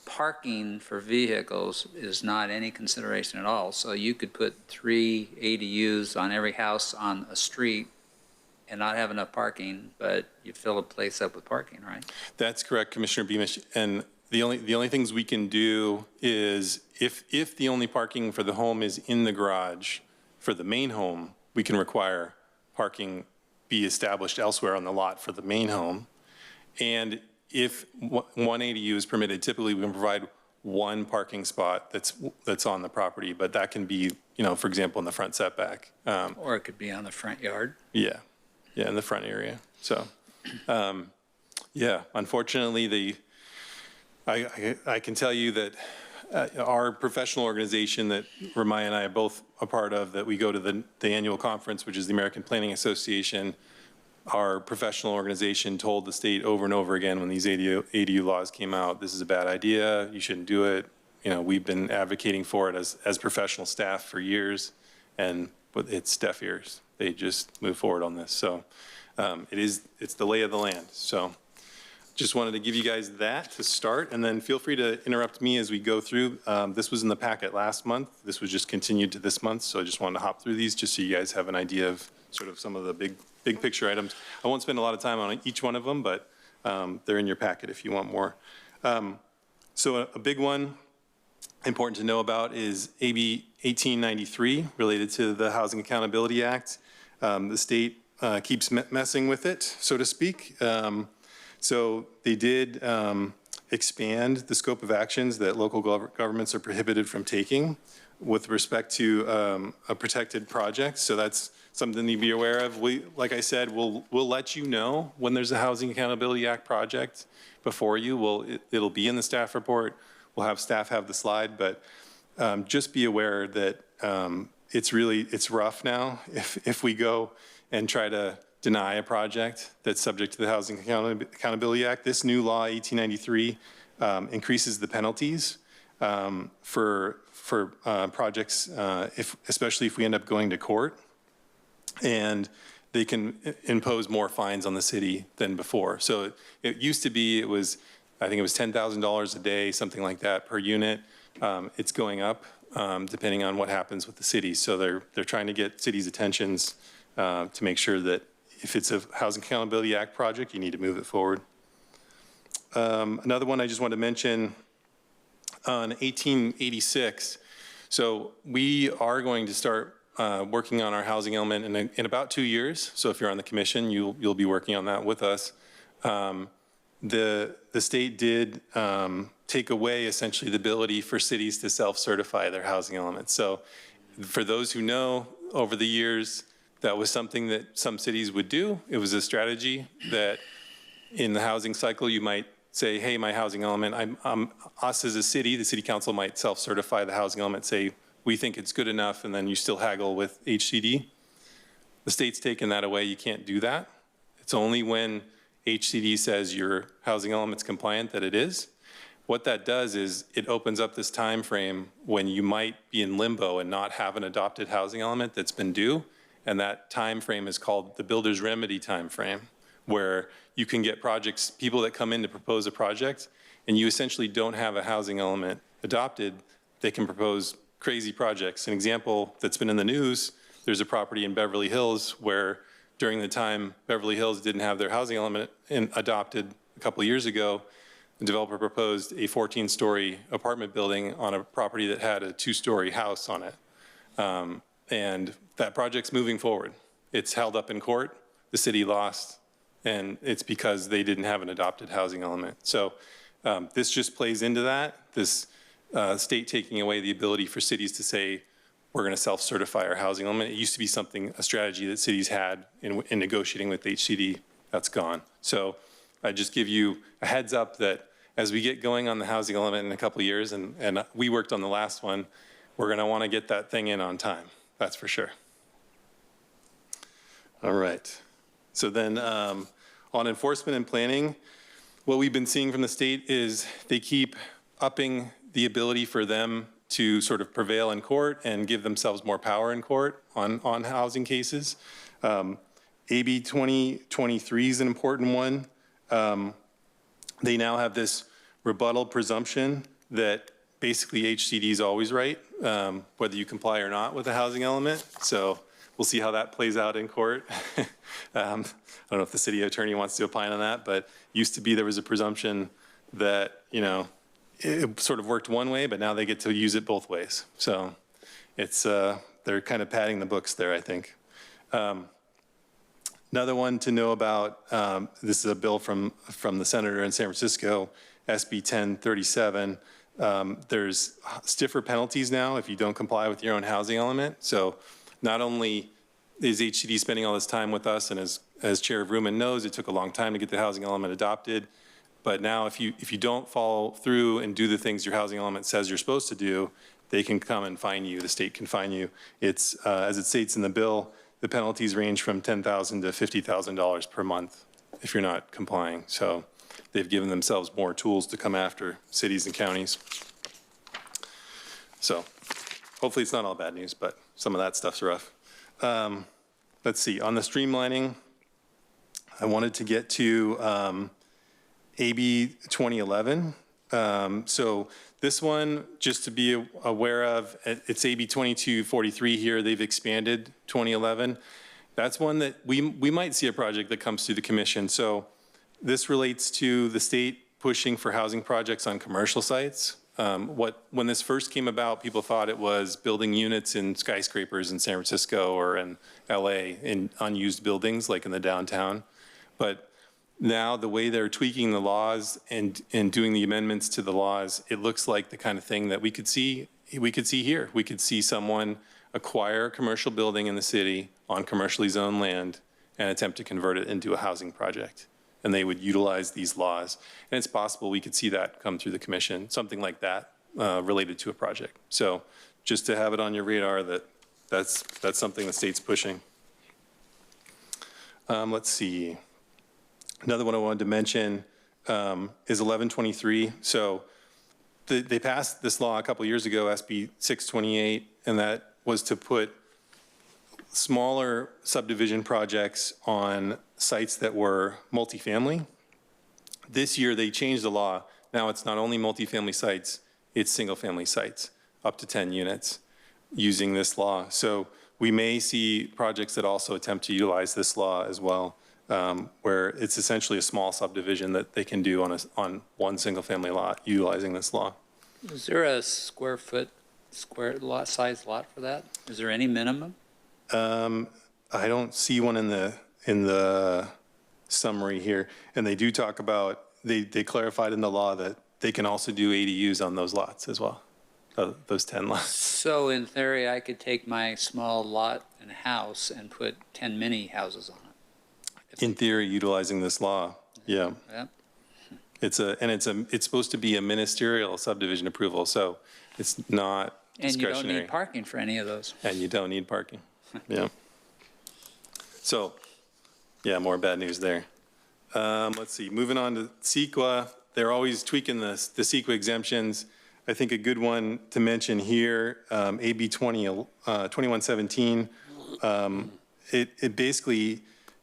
parking for vehicles is not any consideration at all. So you could put 3 ADUs on every house on a street and not have enough parking, but you fill a place up with parking, right? That's correct, Commissioner Beamish. And the only things we can do is if the only parking for the home is in the garage for the main home, we can require parking be established elsewhere on the lot for the main home. And if one ADU is permitted, typically we can provide 1 parking spot that's on the property, but that can be, for example, in the front setback. Or it could be on the front yard. Yeah, in the front area. So, yeah, unfortunately, I can tell you that our professional organization that Ramaya and I are both a part of, that we go to the annual conference, which is the American Planning Association, our professional organization told the state over and over again when these ADU laws came out, this is a bad idea, you shouldn't do it. We've been advocating for it as professional staff for years, and it's deaf ears. they just move forward on this. So it's the lay of the land. So just wanted to give you guys that to start, and then feel free to interrupt me as we go through. This was in the packet last month. This was just continued to this month, so I just wanted to hop through these just so you guys have an idea of sort of some of the big picture items. I won't spend a lot of time on each one of them, but they're in your packet if you want more. So a big one important to know about is AB 1893 related to the Housing Accountability Act. The state keeps messing with it, so to speak. So they did expand the scope of actions that local governments are prohibited from taking with respect to a protected project. So that's something to be aware of. Like I said, we'll let you know when there's a Housing Accountability Act project before you. It'll be in the staff report. We'll have staff have the slide, but just be aware that it's rough now if we go and try to deny a project that's subject to the Housing Accountability Act. This new law, 1893, increases the penalties for projects, especially if we end up going to court. And they can impose more fines on the city than before. So it used to be, I think it was $10,000 a day, something like that per unit. It's going up depending on what happens with the city. So they're trying to get cities' attentions to make sure that if it's a Housing Accountability Act project, you need to move it forward. Another one I just wanted to mention on 1886. So we are going to start working on our housing element in about 2 years. So if you're on the commission, you'll be working on that with us. The state did take away essentially the ability for cities to self-certify their housing elements. So for those who know, over the years, that was something that some cities would do. It was a strategy that in the housing cycle, you might say, hey, my housing element, us as a city, the city council might self-certify the housing element, say, we think it's good enough, and then you still haggle with HCD. The state's taken that away. You can't do that. It's only when HCD says your housing element's compliant that it is. What that does is it opens up this time frame when you might be in limbo and not have an adopted housing element that's been due. And that time frame is called the builder's remedy time frame, where you can get projects, people that come in to propose a project, and you essentially don't have a housing element adopted, they can propose crazy projects. An example that's been in the news, there's a property in Beverly Hills where during the time Beverly Hills didn't have their housing element adopted a couple of years ago, the developer proposed a 14-story apartment building on a property that had a 2-story house on it. And that project's moving forward. It's held up in court, the city lost, and it's because they didn't have an adopted housing element. So this just plays into that, this state taking away the ability for cities to say, we're gonna self-certify our housing element. It used to be a strategy that cities had in negotiating with HCD. That's gone. So I just give you a heads up that as we get going on the housing element in a couple of years, and we worked on the last one, we're gonna wanna get that thing in on time. That's for sure. All right. So then on enforcement and planning, what we've been seeing from the state is they keep upping the ability for them to sort of prevail in court and give themselves more power in court on housing cases. AB 2023 is an important one. They now have this rebuttal presumption that basically HCD is always right, whether you comply or not with the housing element. So we'll see how that plays out in court. I don't know if the city attorney wants to opine on that, but used to be there was a presumption that, it sort of worked one way, but now they get to use it both ways. So it's, they're kind of padding the books there, I think. Another one to know about, this is a bill from the senator in San Francisco, SB 1037. There's stiffer penalties now if you don't comply with your own housing element. So not only is HCD spending all this time with us, and as Chair Vrooman knows, it took a long time to get the housing element adopted. But now if you don't follow through and do the things your housing element says you're supposed to do, they can come and fine you, the state can fine you. It's, as it states in the bill, the penalties range from $10,000 to $50,000 per month if you're not complying. So they've given themselves more tools to come after cities and counties. So hopefully it's not all bad news, but some of that stuff's rough. let's see, on the streamlining, I wanted to get to AB 2011. So this one, just to be aware of, it's AB 2243 here. They've expanded 2011. That's one that we might see a project that comes through the commission. So this relates to the state pushing for housing projects on commercial sites. When this first came about, people thought it was building units in skyscrapers in San Francisco or in LA in unused buildings like in the downtown. But now the way they're tweaking the laws and doing the amendments to the laws, it looks like the kind of thing that we could see here. We could see someone acquire a commercial building in the city on commercially zoned land and attempt to convert it into a housing project. And they would utilize these laws. And it's possible we could see that come through the commission, something like that related to a project. So just to have it on your radar that's something the state's pushing. Let's see. Another one I wanted to mention is 1123. So they passed this law a couple years ago, SB 628, and that was to put smaller subdivision projects on sites that were multifamily. This year, they changed the law. Now it's not only multifamily sites, it's single-family sites, up to 10 units using this law. So we may see projects that also attempt to utilize this law as well, where it's essentially a small subdivision that they can do on one single-family lot utilizing this law. Is there a square lot size lot for that? Is there any minimum? I don't see one in the summary here. And they do talk about, they clarified in the law that they can also do ADUs on those lots as well, those 10 lots. So in theory, I could take my small lot and house and put 10 mini houses on it. In theory, utilizing this law, yeah. Yeah. It's supposed to be a ministerial subdivision approval, so it's not And you don't discretionary. need parking for any of those. And you don't need parking, yeah. So, yeah, more bad news there. Let's see, moving on to CEQA. They're always tweaking the CEQA exemptions. I think a good one to mention here, AB 2117, it basically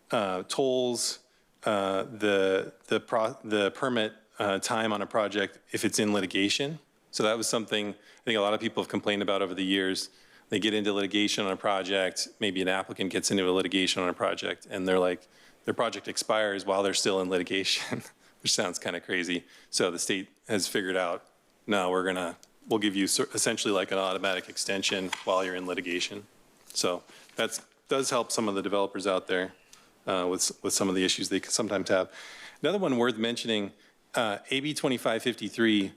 tolls the permit time on a project if it's in litigation. So that was something I think a lot of people have complained about over the years. They get into litigation on a project, maybe an applicant gets into a litigation on a project, and they're like, their project expires while they're still in litigation, which sounds kind of crazy. So the state has figured out, no, we'll give you essentially like an automatic extension while you're in litigation. So that does help some of the developers out there with some of the issues they sometimes have. Another one worth mentioning, AB 2553,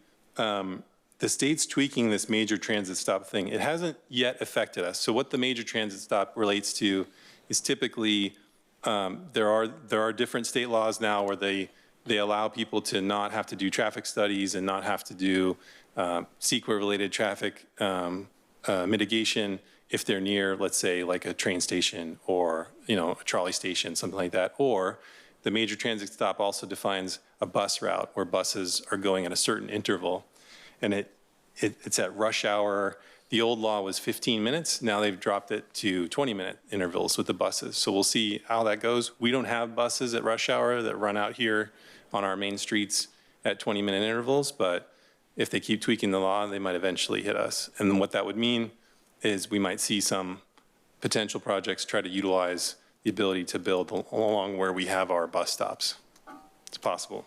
the state's tweaking this major transit stop thing. It hasn't yet affected us. So what the major transit stop relates to is typically there are different state laws now where they allow people to not have to do traffic studies and not have to do CEQA-related traffic mitigation if they're near, let's say, like a train station or a trolley station, something like that. Or the major transit stop also defines a bus route where buses are going at a certain interval. And it's at rush hour. The old law was 15 minutes. Now they've dropped it to 20-minute intervals with the buses. So we'll see how that goes. We don't have buses at rush hour that run out here on our main streets at 20-minute intervals, but if they keep tweaking the law, they might eventually hit us. And then what that would mean is we might see some potential projects try to utilize the ability to build along where we have our bus stops. It's possible.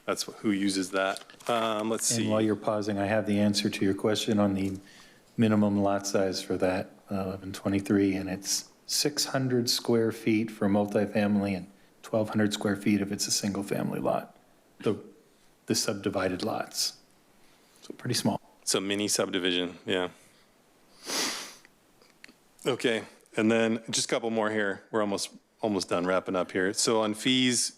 That's who uses that. Let's see. And while you're pausing, I have the answer to your question on the minimum lot size for that 1123, and it's 600 square feet for multifamily and 1,200 square feet if it's a single-family lot, the subdivided lots. So pretty small. So mini subdivision, yeah. Okay, and then just a couple more here. We're almost done wrapping up here. So on fees,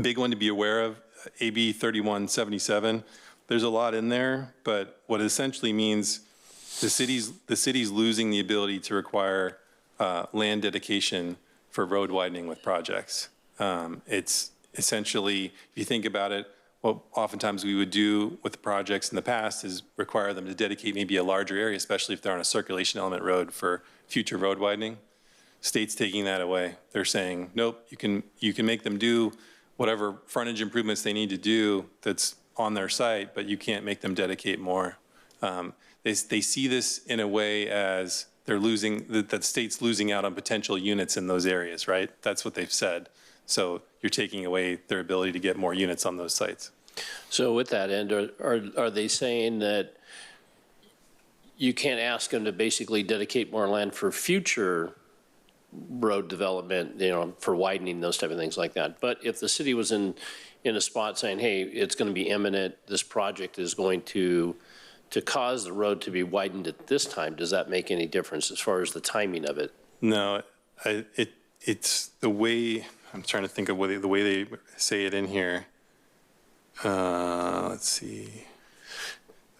big one to be aware of, AB 3177. There's a lot in there, but what it essentially means, the city's losing the ability to require land dedication for road widening with projects. It's essentially, if you think about it, what oftentimes we would do with the projects in the past is require them to dedicate maybe a larger area, especially if they're on a circulation element road for future road widening. State's taking that away. They're saying, nope, you can make them do whatever frontage improvements they need to do that's on their site, but you can't make them dedicate more. They see this in a way as they're losing, that state's losing out on potential units in those areas, right? That's what they've said. So you're taking away their ability to get more units on those sites. So with that end, are they saying that you can't ask them to basically dedicate more land for future road development, for widening, those type of things like that? But if the city was in a spot saying, hey, it's going to be imminent, this project is going to cause the road to be widened at this time, does that make any difference as far as the timing of it? No, it's the way, I'm trying to think of the way they say it in here. Let's see.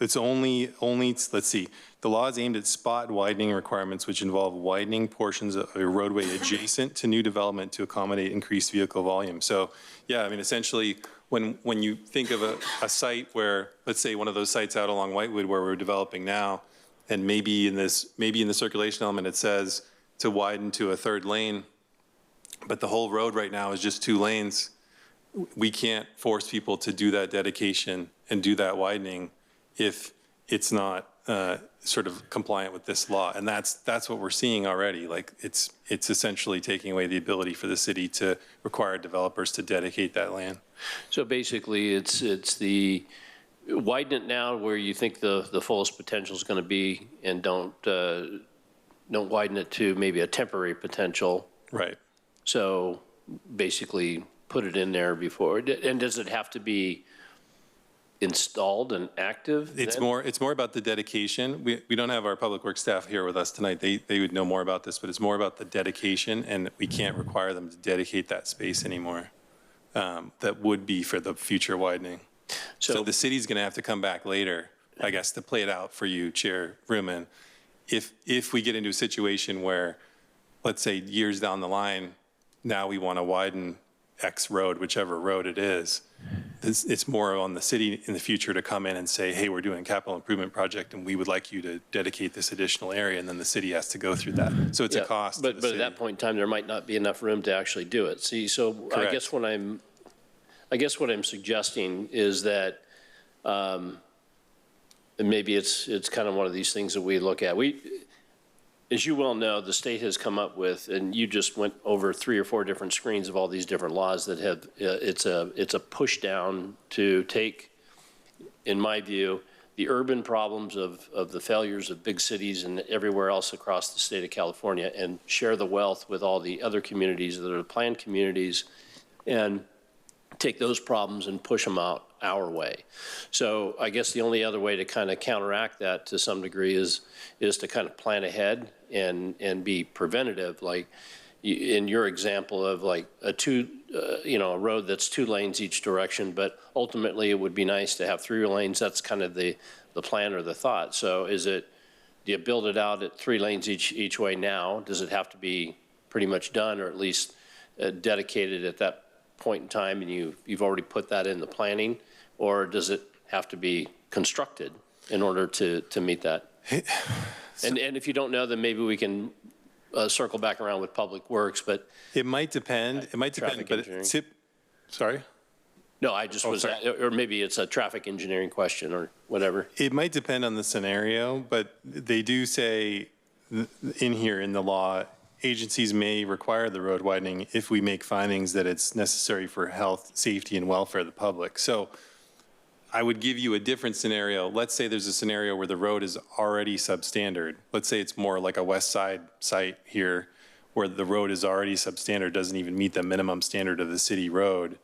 It's only, let's see. The law is aimed at spot widening requirements which involve widening portions of a roadway adjacent to new development to accommodate increased vehicle volume. So, yeah, I mean, essentially, when you think of a site where, let's say one of those sites out along Whitewood where we're developing now, and maybe in the circulation element it says to widen to a third lane, but the whole road right now is just 2 lanes, we can't force people to do that dedication and do that widening if it's not sort of compliant with this law. And that's what we're seeing already. Like it's essentially taking away the ability for the city to require developers to dedicate that land. So basically it's the widen it now where you think the fullest potential is going to be, and don't widen it to maybe a temporary potential. Right. So basically put it in there before. And does it have to be installed and active? It's more about the dedication. We don't have our public works staff here with us tonight. They would know more about this, but it's more about the dedication, and we can't require them to dedicate that space anymore. That would be for the future widening. So the city's going to have to come back later, I guess, to play it out for you, Chair Ruman. If we get into a situation where, let's say years down the line, now we want to widen X road, whichever road it is, it's more on the city in the future to come in and say, hey, we're doing a capital improvement project and we would like you to dedicate this additional area, and then the city has to go through that. So it's a cost. But at that point in time, there might not be enough room to actually do it. See, so Correct. I guess what I'm suggesting is that, and maybe it's kind of one of these things that we look at. As you well know, the state has come up with, and you just went over 3 or 4 different screens of all these different laws that have, it's a push down to take, in my view, the urban problems of the failures of big cities and everywhere else across the state of California, and share the wealth with all the other communities that are planned communities, and take those problems and push them out our way. So I guess the only other way to kind of counteract that to some degree is to kind of plan ahead and be preventative. Like in your example of like a road that's 2 lanes each direction, but ultimately it would be nice to have 3 lanes. That's kind of the plan or the thought. So do you build it out at 3 lanes each way now? Does it have to be pretty much done, or at least dedicated at that point in time, and you've already put that in the planning, or does it have to be constructed in order to meet that? And if you don't know, then maybe we can circle back around with Public Works, but it might depend. It might depend. But sorry. No, I just or maybe it's a traffic engineering question or whatever. It might depend on the scenario, but they do say in here in the law, agencies may require the road widening if we make findings that it's necessary for health, safety, and welfare of the public. So I would give you a different scenario. Let's say there's a scenario where the road is already substandard. Let's say it's more like a west side site here where the road is already substandard, doesn't even meet the minimum standard of the city road.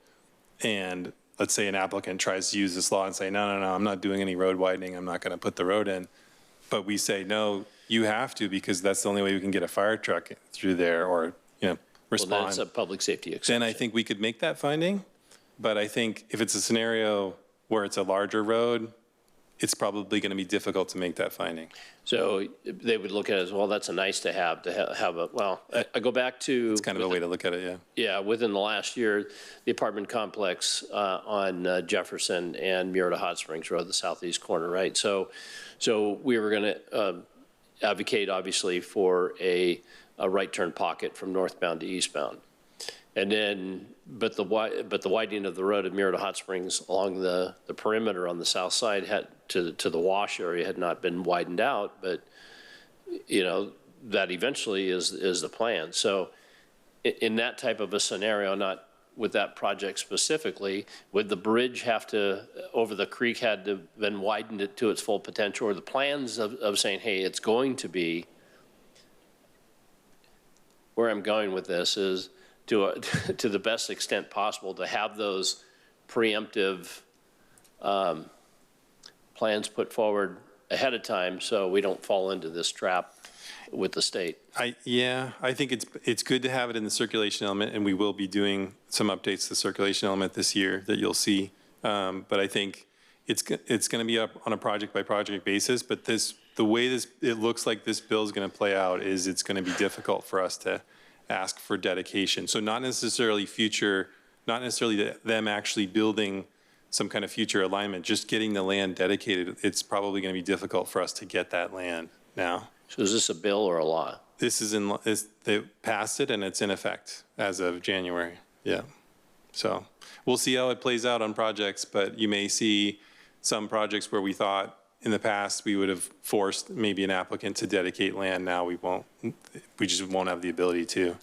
And let's say an applicant tries to use this law and say, no, I'm not doing any road widening. I'm not going to put the road in. But we say, no, you have to, because that's the only way we can get a fire truck through there or, respond. Well, that's a public safety exception. Then I think we could make that finding. But I think if it's a scenario where it's a larger road, it's probably going to be difficult to make that finding. So they would look at it as, well, that's a nice to have a, well, I go back to. It's kind of a way to look at it, yeah. Yeah, within the last year, the apartment complex on Jefferson and Murrieta Hot Springs Road, the southeast corner, right? So we were going to advocate, obviously, for a right turn pocket from northbound to eastbound. And then, but the widening of the road at Murrieta Hot Springs along the perimeter on the south side had to the wash area had not been widened out, but that eventually is the plan. So in that type of a scenario, not with that project specifically, would the bridge have to over the creek had to been widened it to its full potential, or the plans of saying, hey, it's going to be. Where I'm going with this is to the best extent possible to have those preemptive plans put forward ahead of time so we don't fall into this trap with the state. I think it's good to have it in the circulation element, and we will be doing some updates to the circulation element this year that you'll see. But I think it's going to be up on a project by project basis. But the way it looks like this bill is going to play out is it's going to be difficult for us to ask for dedication. So not necessarily them actually building some kind of future alignment, just getting the land dedicated. It's probably going to be difficult for us to get that land now. So is this a bill or a law? This they passed it and it's in effect as of January. Yeah. So we'll see how it plays out on projects, but you may see some projects where we thought in the past we would have forced maybe an applicant to dedicate land. Now we won't. We just won't have the ability to.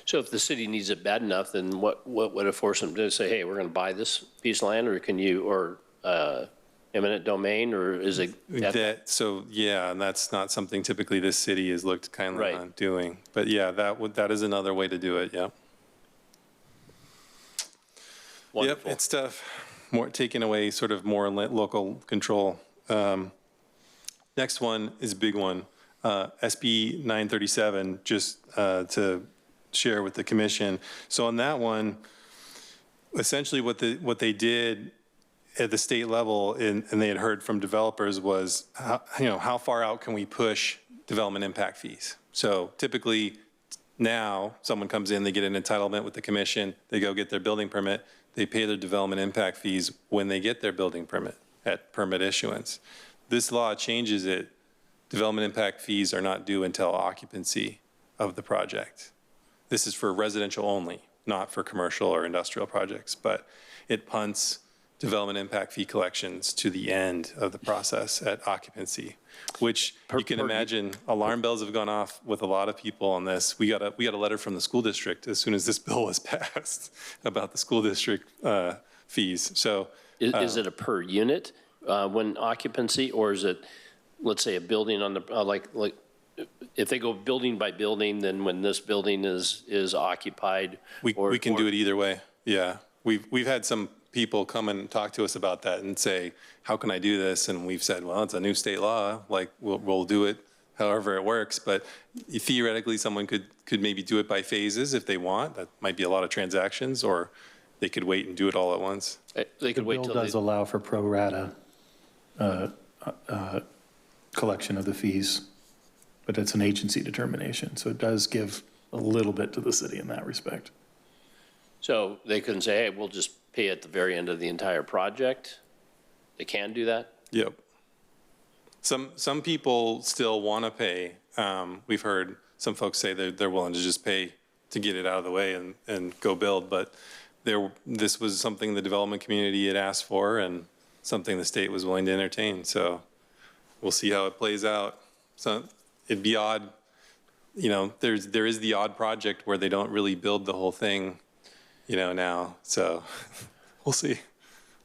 So if the city needs it bad enough, then what would it force them to say, hey, we're going to buy this piece of land, or can you, or eminent domain, or is it? So yeah, and that's not something typically this city has looked kindly on doing. But yeah, that is another way to do it. Yeah. Wonderful. Yep, it's tough. More taking away sort of more local control. Next one is a big one. SB 937, just to share with the commission. So on that one, essentially what they did at the state level, and they had heard from developers, was how far out can we push development impact fees? So typically now someone comes in, they get an entitlement with the commission, they go get their building permit, they pay their development impact fees when they get their building permit at permit issuance. This law changes it. Development impact fees are not due until occupancy of the project. This is for residential only, not for commercial or industrial projects, but it punts development impact fee collections to the end of the process at occupancy, which you can imagine alarm bells have gone off with a lot of people on this. We got a letter from the school district as soon as this bill was passed about the school district fees. So is it a per unit when occupancy, or is it, let's say, a building on the like if they go building by building, then when this building is occupied, we can do it either way. Yeah, we've had some people come and talk to us about that and say, how can I do this? And we've said, well, it's a new state law. Like we'll do it however it works. But theoretically, someone could maybe do it by phases if they want. That might be a lot of transactions, or they could wait and do it all at once. They could wait till the bill does allow for pro rata collection of the fees, but it's an agency determination. So it does give a little bit to the city in that respect. So they couldn't say, hey, we'll just pay at the very end of the entire project. They can do that? Yep. Some people still want to pay. We've heard some folks say they're willing to just pay to get it out of the way and go build. But this was something the development community had asked for and something the state was willing to entertain. So we'll see how it plays out. So it'd be odd. There is the odd project where they don't really build the whole thing, now. So we'll see.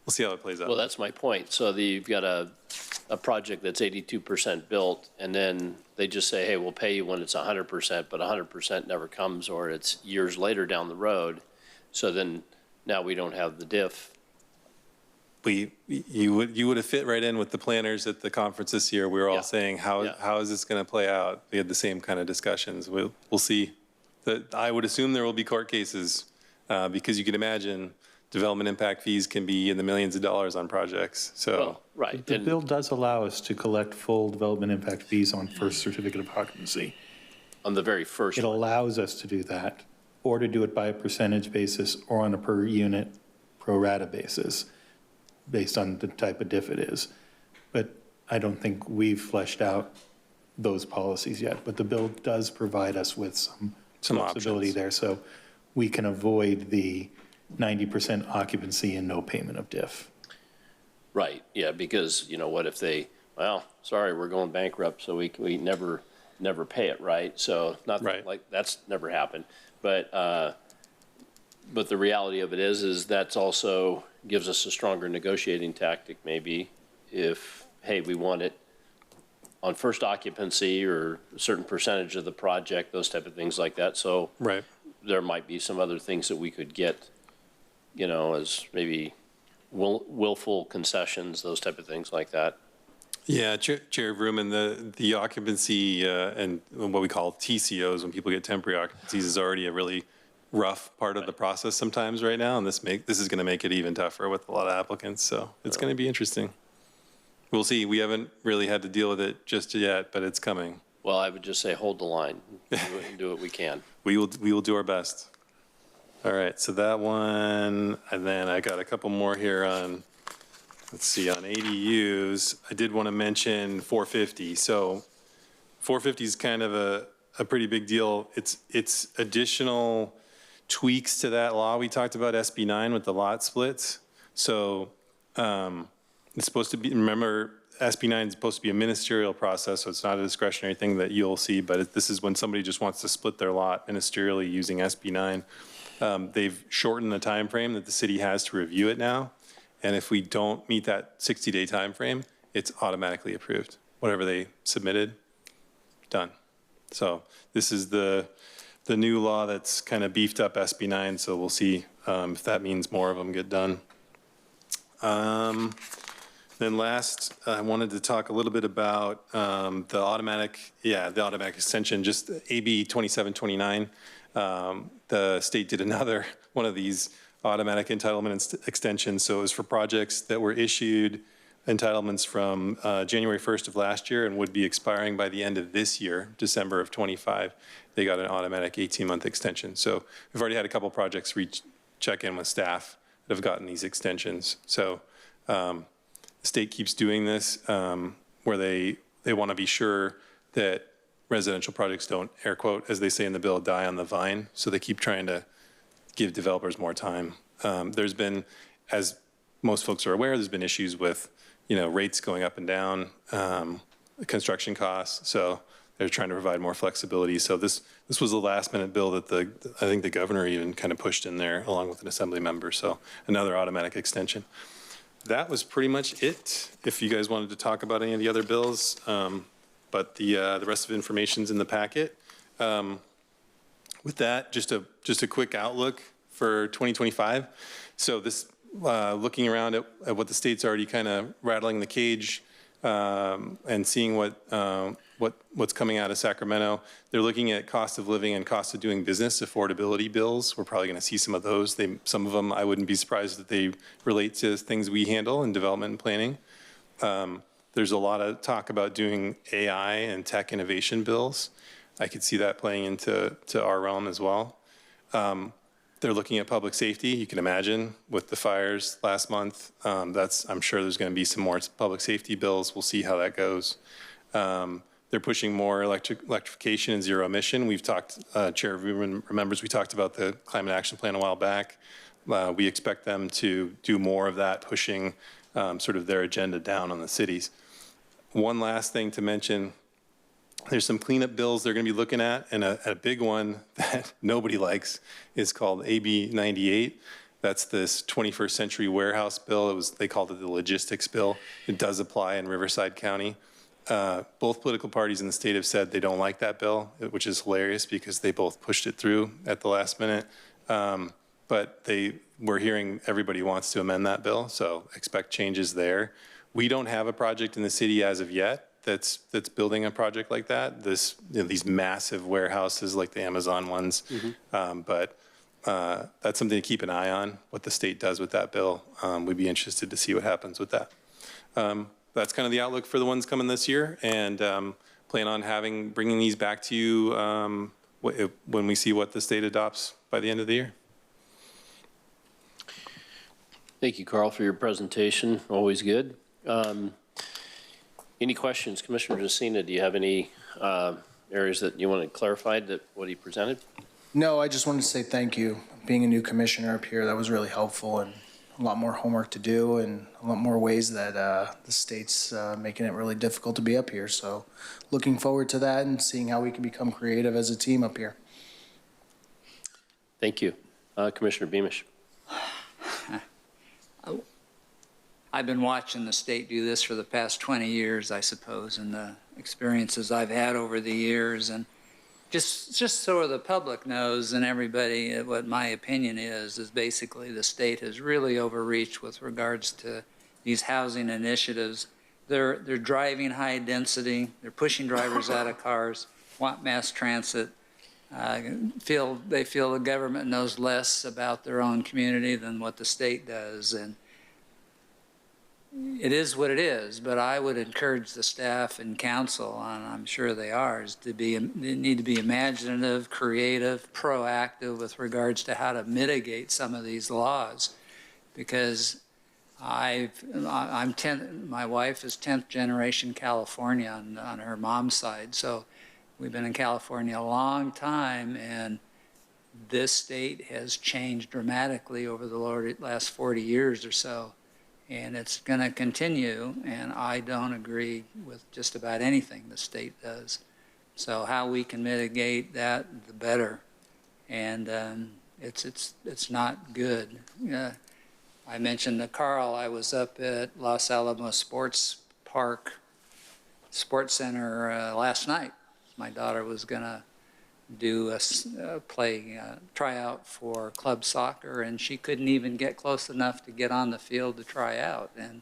We'll see how it plays out. Well, that's my point. So you've got a project that's 82% built, and then they just say, hey, we'll pay you when it's 100%, but 100% never comes, or it's years later down the road. So then now we don't have the diff. You would have fit right in with the planners at the conference this year. We were all saying, how is this going to play out? We had the same kind of discussions. We'll see. I would assume there will be court cases because you can imagine development impact fees can be in the millions of dollars on projects. So, Well, right. The And bill does allow us to collect full development impact fees on first certificate of occupancy. on the very first It one. allows us to do that, or to do it by a percentage basis or on a per unit pro rata basis, based on the type of diff it is. But I don't think we've fleshed out those policies yet, but the bill does provide us with some flexibility options. there, so we can avoid the 90% occupancy and no payment of diff. Right, yeah, because, you know, what if they, well, sorry, we're going bankrupt, so we never pay it, right? So nothing Right. like, that's never happened. But the reality of it is that's also gives us a stronger negotiating tactic maybe if, hey, we want it on first occupancy or a certain percentage of the project, those type of things like that. So right. there might be some other things that we could get, you know, as maybe willful concessions, those type of things like that. Yeah, Chair Vrooman, the occupancy and what we call TCOs, when people get temporary occupancies, is already a really rough part of the process sometimes right now, and this is going to make it even tougher with a lot of applicants. So it's going to be interesting. We'll see. We haven't really had to deal with it just yet, but it's coming. Well, I would just say hold the line, do what we can. We will do our best. All right, so that one, and then I got a couple more here on. Let's see, on ADUs, I did want to mention 450. So 450 is kind of a pretty big deal. It's additional tweaks to that law we talked about, SB 9 with the lot splits. So it's supposed to be, remember, SB 9 is supposed to be a ministerial process, so it's not a discretionary thing that you'll see, but this is when somebody just wants to split their lot ministerially using SB 9. They've shortened the time frame that the city has to review it now. And if we don't meet that 60-day time frame, it's automatically approved. Whatever they submitted, done. So this is the new law that's kind of beefed up SB 9, so we'll see if that means more of them get done. Then last, I wanted to talk a little bit about the automatic extension, just AB 2729. The state did another one of these automatic entitlement extensions. So it was for projects that were issued entitlements from January 1st of last year and would be expiring by the end of this year, December of 25. They got an automatic 18-month extension. So we've already had a couple projects check in with staff that have gotten these extensions. So the state keeps doing this where they want to be sure that residential projects don't, air quote, as they say in the bill, die on the vine. So they keep trying to give developers more time. There's been, as most folks are aware, there's been issues with, rates going up and down, construction costs. So they're trying to provide more flexibility. So this was a last-minute bill that I think the governor even kind of pushed in there along with an assembly member. So another automatic extension. That was pretty much it. If you guys wanted to talk about any of the other bills, but the rest of the information's in the packet. With that, just a quick outlook for 2025. So this, looking around at what the state's already kind of rattling the cage and seeing what's coming out of Sacramento, they're looking at cost of living and cost of doing business affordability bills. We're probably going to see some of those. Some of them, I wouldn't be surprised that they relate to things we handle in development and planning. There's a lot of talk about doing AI and tech innovation bills. I could see that playing into our realm as well. They're looking at public safety. You can imagine with the fires last month. I'm sure there's going to be some more public safety bills. We'll see how that goes. They're pushing more electrification and zero emission. We've talked, Chair Vrooman remembers, we talked about the Climate Action Plan a while back. We expect them to do more of that, pushing sort of their agenda down on the cities. One last thing to mention. There's some cleanup bills they're going to be looking at, and a big one that nobody likes is called AB 98. That's this 21st century warehouse bill. They called it the logistics bill. It does apply in Riverside County. Both political parties in the state have said they don't like that bill, which is hilarious because they both pushed it through at the last minute. But we're hearing everybody wants to amend that bill, so expect changes there. We don't have a project in the city as of yet that's building a project like that. These massive warehouses like the Amazon ones, but that's something to keep an eye on, what the state does with that bill. We'd be interested to see what happens with that. That's kind of the outlook for the ones coming this year, and plan on bringing these back to you when we see what the state adopts by the end of the year. Thank you, Carl, for your presentation. Always good. Any questions? Commissioner Jacina, do you have any areas that you want to clarify that what he presented? No, I just wanted to say thank you. Being a new commissioner up here, that was really helpful, and a lot more homework to do and a lot more ways that the state's making it really difficult to be up here. So looking forward to that and seeing how we can become creative as a team up here. Thank you. Commissioner Beamish. I've been watching the state do this for the past 20 years, I suppose, and the experiences I've had over the years. And just so the public knows and everybody what my opinion is basically the state has really overreached with regards to these housing initiatives. They're driving high density. They're pushing drivers out of cars, want mass transit. They feel the government knows less about their own community than what the state does. And it is what it is, but I would encourage the staff and council, and I'm sure they are, they need to be imaginative, creative, proactive with regards to how to mitigate some of these laws. Because my wife is 10th generation California on her mom's side, so we've been in California a long time, and this state has changed dramatically over the last 40 years or so. And it's going to continue, and I don't agree with just about anything the state does. So how we can mitigate that, the better. And it's not good. I mentioned to Carl, I was up at Los Alamos Sports Center last night. My daughter was going to do a tryout for club soccer, and she couldn't even get close enough to get on the field to try out. And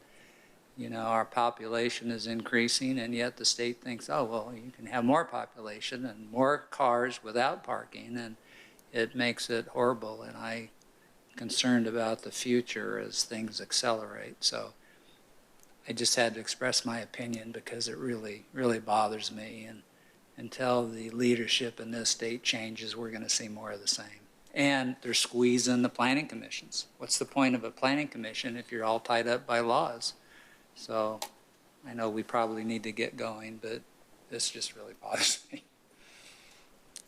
you know, our population is increasing, and yet the state thinks, oh well, you can have more population and more cars without parking, and it makes it horrible. And I'm concerned about the future as things accelerate. So I just had to express my opinion because it really bothers me. And until the leadership in this state changes, we're going to see more of the same. And they're squeezing the planning commissions. What's the point of a planning commission if you're all tied up by laws? So I know we probably need to get going, but this just really bothers me.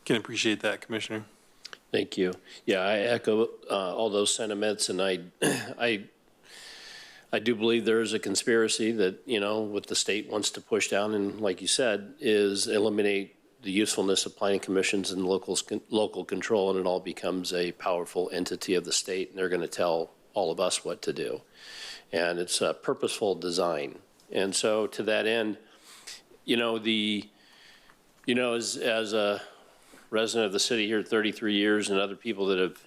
Can appreciate that, Commissioner. Thank you. Yeah, I echo all those sentiments, and I do believe there is a conspiracy that, you know, what the state wants to push down, and like you said, is eliminate the usefulness of planning commissions and local control, and it all becomes a powerful entity of the state, and they're going to tell all of us what to do. And it's a purposeful design. And so to that end, as a resident of the city here 33 years, and other people that have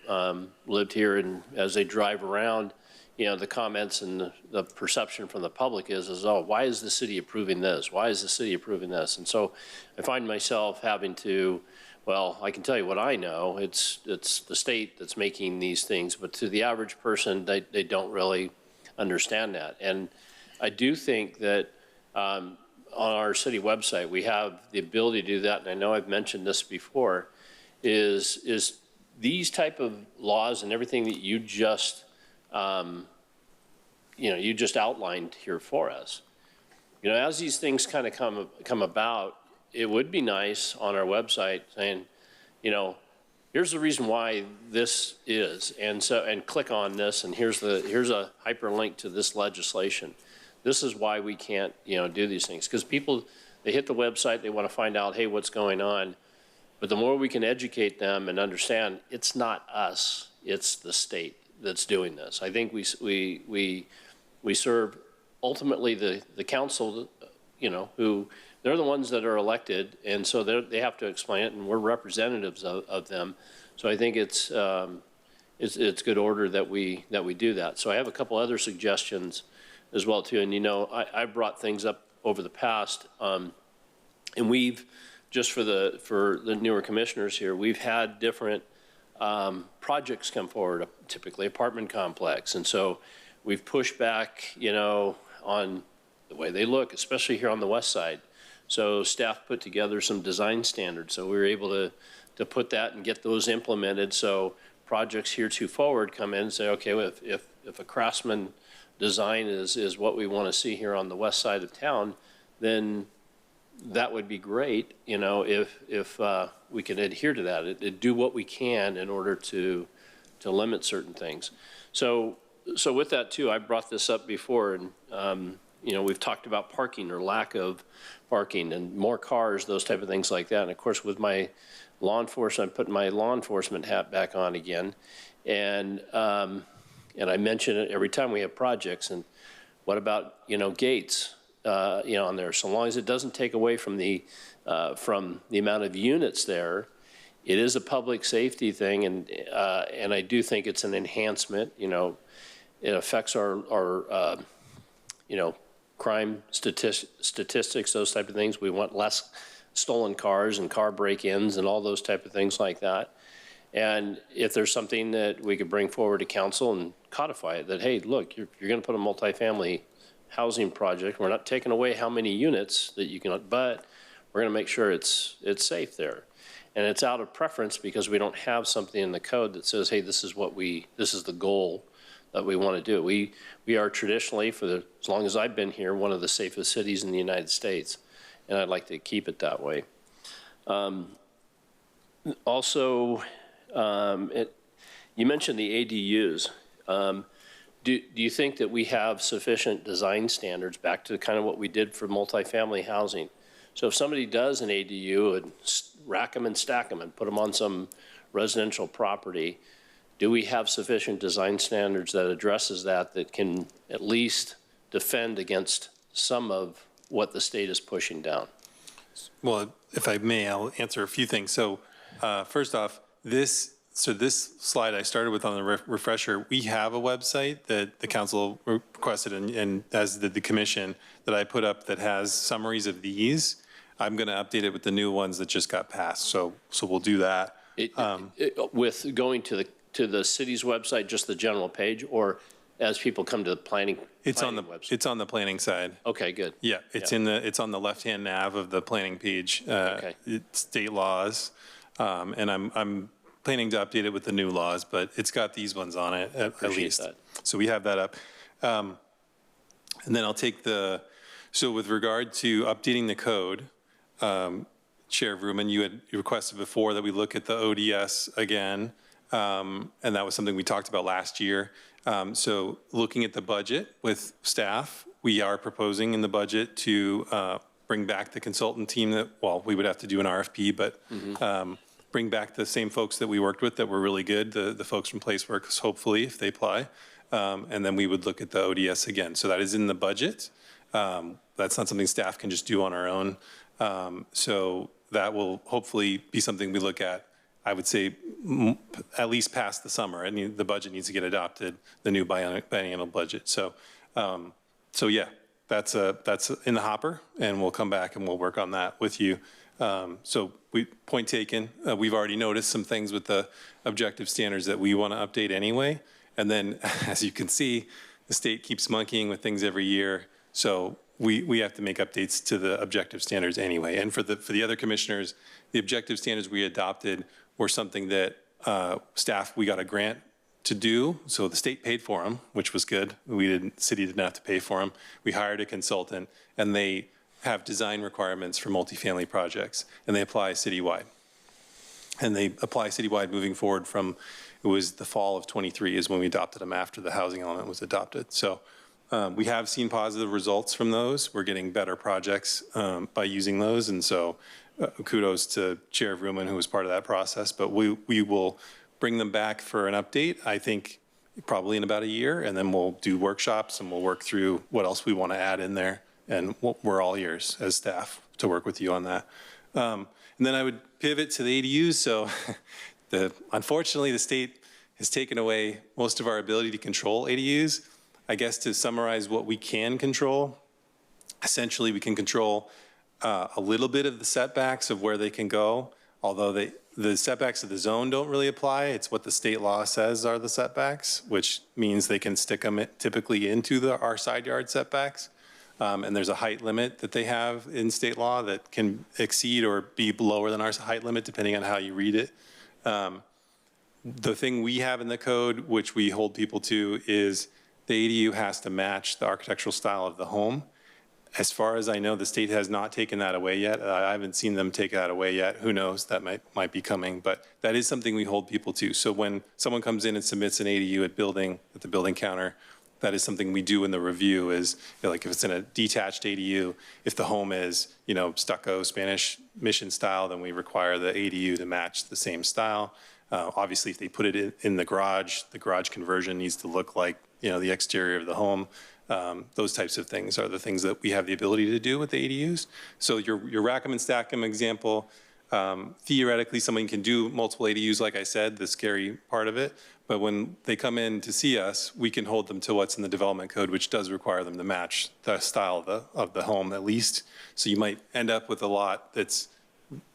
lived here, and as they drive around, the comments and the perception from the public is, oh, why is the city approving this? Why is the city approving this? And so I find myself having to, well, I can tell you what I know. It's the state that's making these things, but to the average person, they don't really understand that. And I do think that on our city website, we have the ability to do that. And I know I've mentioned this before, is these type of laws and everything that you just you just outlined here for us. As these things kind of come about, it would be nice on our website saying, here's the reason why this is, and click on this, and here's a hyperlink to this legislation. This is why we can't, do these things, because people, they hit the website, they want to find out, hey, what's going on, but the more we can educate them and understand, it's not us, it's the state that's doing this. I think we serve ultimately the council, who they're the ones that are elected, and so they have to explain it, and we're representatives of them. So I think it's good order that we do that. So I have a couple other suggestions as well too, and I brought things up over the past, and we've just for the newer commissioners here, we've had different projects come forward, typically apartment complex. And so we've pushed back, you know, on the way they look, especially here on the west side. So staff put together some design standards. So we were able to put that and get those implemented. So projects heretofore come in and say, okay, well, if a craftsman design is what we want to see here on the west side of town, then that would be great, you know, if we can adhere to that, it do what we can in order to limit certain things. So with that too, I brought this up before, and you know, we've talked about parking or lack of parking and more cars, those type of things like that. And of course, with my law enforcement, I'm putting my law enforcement hat back on again, and I mention it every time we have projects. And what about, you know, gates? You know, on there, so long as it doesn't take away from the amount of units there, it is a public safety thing, and I do think it's an enhancement. You know, it affects our you know, crime statistics, those type of things. We want less stolen cars and car break-ins and all those type of things like that. And if there's something that we could bring forward to council and codify it, that hey, look, you're going to put a multifamily housing project. We're not taking away how many units that you can, but we're going to make sure it's safe there. And it's out of preference because we don't have something in the code that says, hey, this is the goal that we want to do. We are traditionally, as long as I've been here, one of the safest cities in the United States, and I'd like to keep it that way. Also, you mentioned the ADUs. Do you think that we have sufficient design standards, back to kind of what we did for multifamily housing? So if somebody does an ADU and rack them and stack them and put them on some residential property, do we have sufficient design standards that addresses that can at least defend against some of what the state is pushing down? Well, if I may, I'll answer a few things. So first off, this slide I started with on the refresher, we have a website that the council requested, and as did the commission, that I put up that has summaries of these. I'm going to update it with the new ones that just got passed. So we'll do that. With going to the city's website, just the general page, or as people come to the planning website? It's on the planning side. Okay, good. Yeah, it's on the left-hand nav of the planning page. Okay. It's state laws, and I'm planning to update it with the new laws, but it's got these ones on it at least. That. So we have that up. And then I'll take so with regard to updating the code, Chair Vrooman, you had requested before that we look at the ODS again, and that was something we talked about last year. So looking at the budget with staff, we are proposing in the budget to bring back the consultant team we would have to do an RFP, but bring back the same folks that we worked with that were really good, the folks from PlaceWorks, hopefully, if they apply. And then we would look at the ODS again. So that is in the budget. That's not something staff can just do on our own. So that will hopefully be something we look at, I would say, at least past the summer. I mean, the budget needs to get adopted, the new biennial budget. So yeah, that's in the hopper, and we'll come back and we'll work on that with you. So point taken. We've already noticed some things with the objective standards that we want to update anyway. And then, as you can see, the state keeps monkeying with things every year. So we have to make updates to the objective standards anyway. And for the other commissioners, the objective standards we adopted were something that staff, we got a grant to do. So the state paid for them, which was good. The city didn't have to pay for them. We hired a consultant, and they have design requirements for multifamily projects, and they apply citywide. And they apply citywide moving forward from, it was the fall of 23 is when we adopted them after the housing element was adopted. So we have seen positive results from those. We're getting better projects by using those. And so kudos to Chair Vrooman, who was part of that process. But we will bring them back for an update, I think, probably in about a year. And then we'll do workshops and we'll work through what else we want to add in there. And we're all ears as staff to work with you on that. And then I would pivot to the ADUs. So unfortunately, the state has taken away most of our ability to control ADUs. I guess to summarize what we can control, essentially we can control a little bit of the setbacks of where they can go. although the setbacks of the zone don't really apply. It's what the state law says are the setbacks, which means they can stick them typically into our side yard setbacks. And there's a height limit that they have in state law that can exceed or be lower than our height limit, depending on how you read it. The thing we have in the code, which we hold people to, is the ADU has to match the architectural style of the home. As far as I know, the state has not taken that away yet. I haven't seen them take that away yet. Who knows? That might be coming, but that is something we hold people to. So when someone comes in and submits an ADU at the building counter, that is something we do in the review is, like if it's in a detached ADU, if the home is, stucco Spanish mission style, then we require the ADU to match the same style. Obviously, if they put it in the garage conversion needs to look like, the exterior of the home. Those types of things are the things that we have the ability to do with the ADUs. So your rack 'em and stack 'em example, theoretically, someone can do multiple ADUs, like I said, the scary part of it. But when they come in to see us, we can hold them to what's in the development code, which does require them to match the style of the home at least. So you might end up with a lot that's,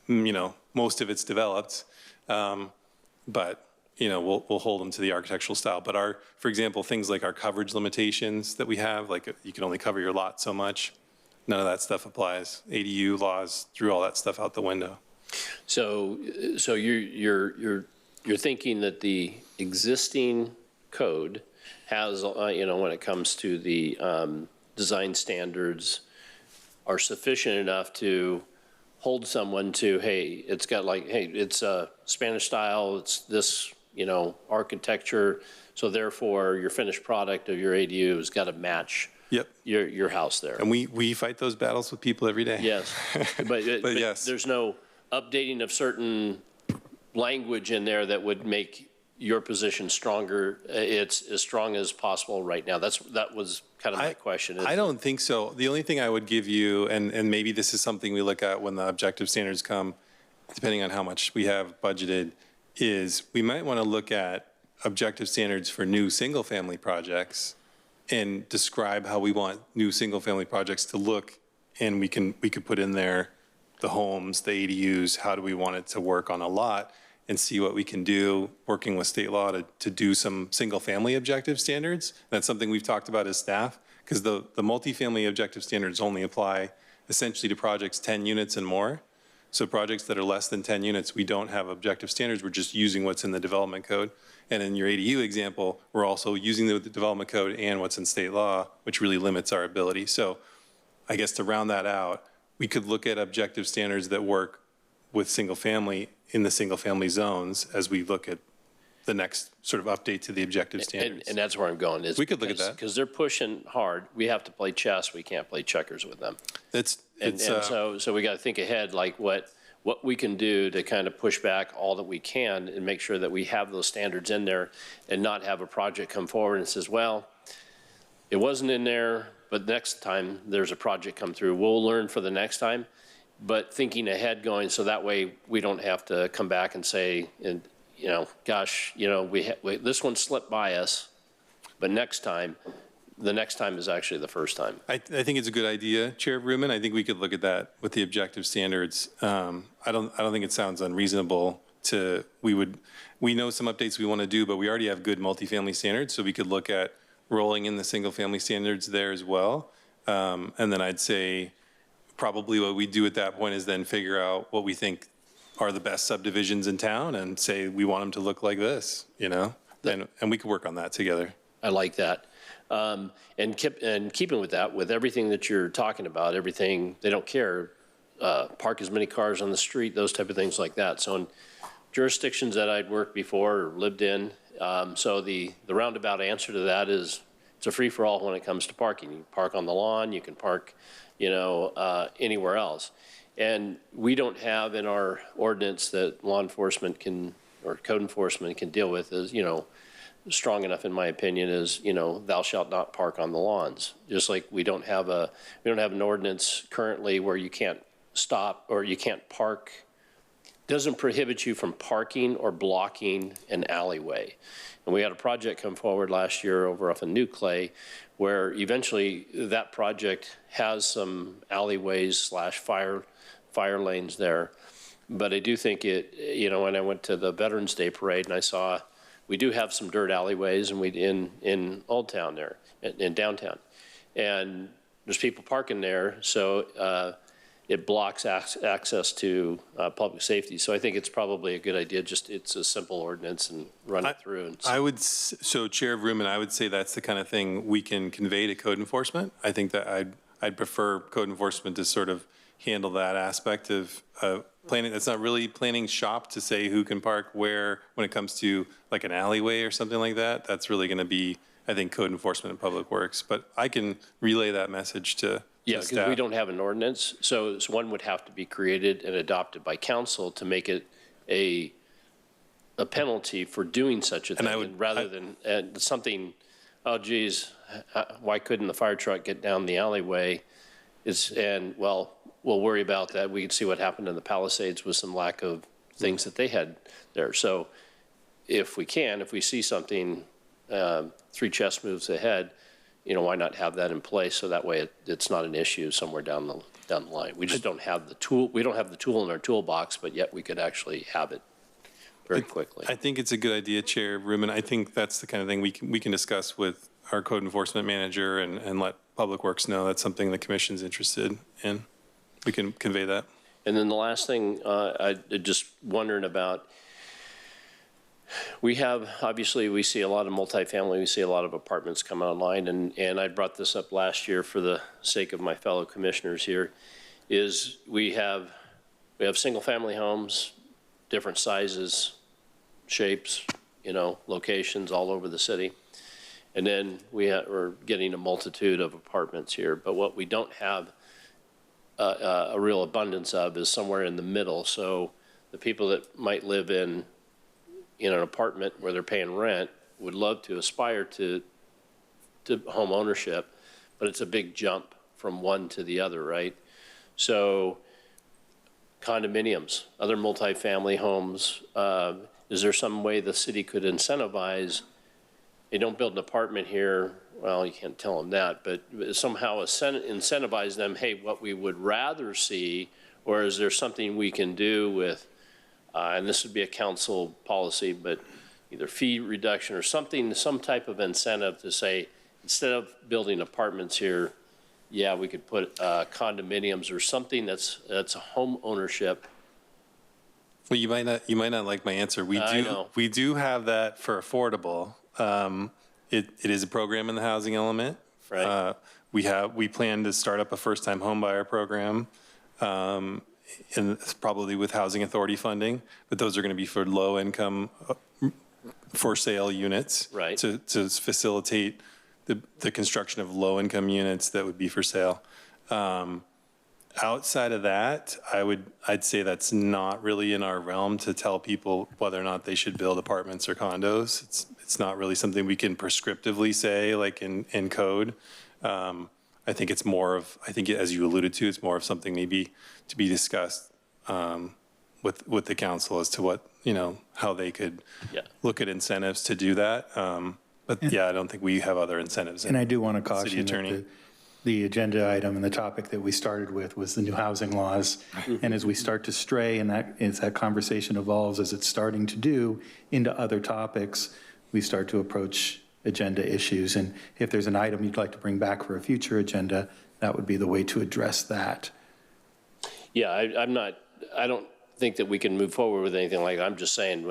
most of it's developed, but we'll hold them to the architectural style. But for example, things like our coverage limitations that we have, like you can only cover your lot so much, none of that stuff applies. ADU laws threw all that stuff out the window. So you're thinking that the existing code has, when it comes to the design standards, are sufficient enough to hold someone to, hey, it's got it's a Spanish style, it's this, architecture, so therefore your finished product of your ADU has got to match your house there. And we fight those battles with people every day. Yes, but yes. There's no updating of certain language in there that would make your position stronger. It's as strong as possible right now. That was kind of my question. I don't think so. The only thing I would give you, and maybe this is something we look at when the objective standards come, depending on how much we have budgeted, is we might want to look at objective standards for new single-family projects and describe how we want new single-family projects to look, and we could put in there the homes, the ADUs, how do we want it to work on a lot, and see what we can do, working with state law to do some single-family objective standards. That's something we've talked about as staff, because the multifamily objective standards only apply essentially to projects 10 units and more. So projects that are less than 10 units, we don't have objective standards. We're just using what's in the development code. And in your ADU example, we're also using the development code and what's in state law, which really limits our ability. So I guess to round that out, we could look at objective standards that work with single family in the single family zones as we look at the next sort of update to the objective standards. And that's where I'm going. We could look at that. Because they're pushing hard. We have to play chess. We can't play checkers with them. So we got to think ahead, like what we can do to kind of push back all that we can and make sure that we have those standards in there and not have a project come forward and says, well, it wasn't in there, but next time there's a project come through, we'll learn for the next time. But thinking ahead going, so that way we don't have to come back and say, gosh, this one slipped by us, but the next time is actually the first time. I think it's a good idea, Chair Ruman. I think we could look at that with the objective standards. I don't think it sounds unreasonable we know some updates we want to do, but we already have good multifamily standards, so we could look at rolling in the single family standards there as well. And then I'd say probably what we do at that point is then figure out what we think are the best subdivisions in town and say we want them to look like this, and we could work on that together. I like that. And keeping with that, with everything that you're talking about, everything, they don't care, park as many cars on the street, those type of things like that. So in jurisdictions that I'd worked before or lived in, so the roundabout answer to that is it's a free-for-all when it comes to parking. You can park on the lawn, you can park, anywhere else. And we don't have in our ordinance that law enforcement or code enforcement can deal with is, strong enough in my opinion is, thou shalt not park on the lawns. Just like we don't have an ordinance currently where you can't stop or you can't park. Doesn't prohibit you from parking or blocking an alleyway. And we had a project come forward last year over off of New Clay where eventually that project has some alleyways / fire lanes there. But I do think when I went to the Veterans Day Parade and I saw, we do have some dirt alleyways and in Old Town there, in downtown. And there's people parking there, so it blocks access to public safety. So I think it's probably a good idea, it's a simple ordinance and run it through. And So Chair Vrooman, I would say that's the kind of thing we can convey to code enforcement. I think that I'd prefer code enforcement to sort of handle that aspect of planning. That's not really planning shop to say who can park where when it comes to like an alleyway or something like that. That's really going to be, I think, code enforcement and public works. But I can relay that message to yeah, because we don't have an ordinance, so one would have to be created and adopted by council to make it a penalty for doing such a thing, rather than something, oh geez, why couldn't the fire truck get down the alleyway? We'll worry about that. We can see what happened in the Palisades with some lack of things that they had there. So if we see something 3 chess moves ahead, why not have that in place so that way it's not an issue somewhere down the line. We just don't have the tool. We don't have the tool in our toolbox, but yet we could actually have it very quickly. I think it's a good idea, Chair Vrooman. I think that's the kind of thing we can discuss with our code enforcement manager and let Public Works know that's something the commission's interested in. We can convey that. And then the last thing I just wondering about, we see a lot of multifamily, we see a lot of apartments come online, and I brought this up last year for the sake of my fellow commissioners here, is we have single family homes, different sizes, shapes, locations all over the city. And then we're getting a multitude of apartments here, but what we don't have a real abundance of is somewhere in the middle. So the people that might live in an apartment where they're paying rent would love to aspire to home ownership, but it's a big jump from one to the other, right? So condominiums, other multifamily homes, is there some way the city could incentivize, they don't build an apartment here, well, you can't tell them that, but somehow incentivize them, hey, what we would rather see, or is there something we can do with, and this would be a council policy, but either fee reduction or something, some type of incentive to say, instead of building apartments here, yeah, we could put condominiums or something that's a home ownership. Well, you might not like my answer. We do have that for affordable. It is a program in the housing element. Right. We plan to start up a first-time homebuyer program, and it's probably with housing authority funding, but those are going to be for low-income for sale units. Right. To facilitate the construction of low-income units that would be for sale. Outside of that, I'd say that's not really in our realm to tell people whether or not they should build apartments or condos. It's not really something we can prescriptively say, like in code. I think it's more of, as you alluded to, it's more of something maybe to be discussed with the council as to what, how they could look at incentives to do that. But I don't think we have other incentives. And I do want to caution City Attorney. that the agenda item and the topic that we started with was the new housing laws. And as we start to stray and as that conversation evolves, as it's starting to do, into other topics, we start to approach agenda issues. And if there's an item you'd like to bring back for a future agenda, that would be the way to address that. Yeah, I don't think that we can move forward with anything like that. I'm just saying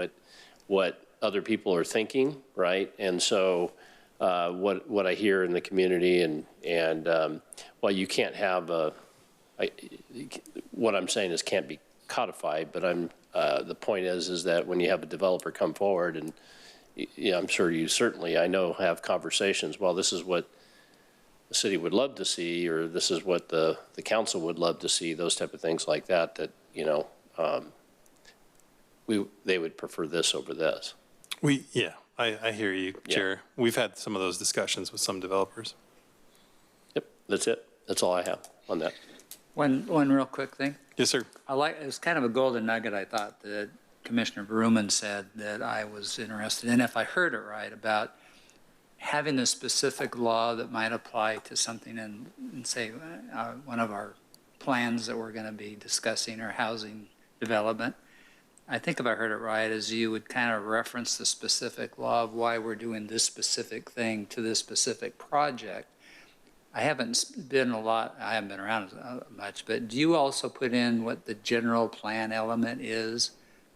what other people are thinking, right? And so what I hear in the community and while you can't have what I'm saying is can't be codified, but the point is that when you have a developer come forward and I'm sure you certainly, I know, have conversations, well, this is what the city would love to see, or this is what the council would love to see, those type of things like that, they would prefer this over this. I hear you, Chair. We've had some of those discussions with some developers. Yep, that's it. That's all I have on that. One real quick thing. Yes, sir. It was kind of a golden nugget, I thought, that Commissioner Vrooman said that I was interested in, if I heard it right, about having a specific law that might apply to something in say, one of our plans that we're going to be discussing, or housing development. I think if I heard it right, is you would kind of reference the specific law of why we're doing this specific thing to this specific project. I haven't been around much, but do you also put in what the general plan element is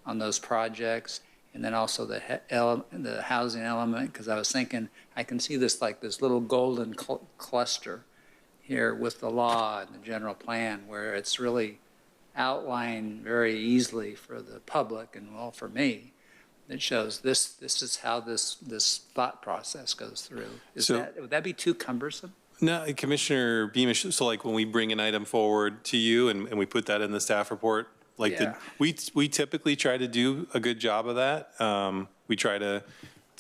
on those projects? And then also the housing element? Because I was thinking, I can see this like this little golden cluster here with the law and the general plan, where it's really outlined very easily for the public and well for me. It shows this is how this thought process goes through. Would that be too cumbersome? No, Commissioner Beamish, so like when we bring an item forward to you and we put that in the staff report, like Yeah. we typically try to do a good job of that. We try to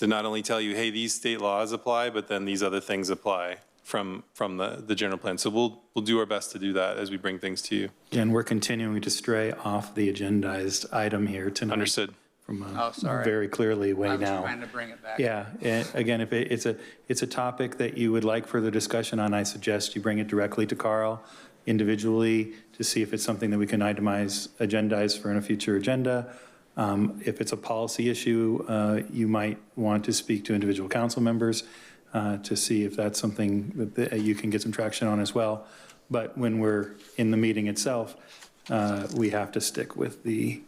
not only tell you, hey, these state laws apply, but then these other things apply from the general plan. So we'll do our best to do that as we bring things to you. And we're continuing to stray off the agendized item here tonight. Understood. From Oh, sorry. very clearly way I was now. trying to bring it back. Yeah, and again, if it's a topic that you would like further discussion on, I suggest you bring it directly to Carl individually to see if it's something that we can agendize for in a future agenda. If it's a policy issue, you might want to speak to individual council members to see if that's something that you can get some traction on as well. But when we're in the meeting itself, we have to stick with the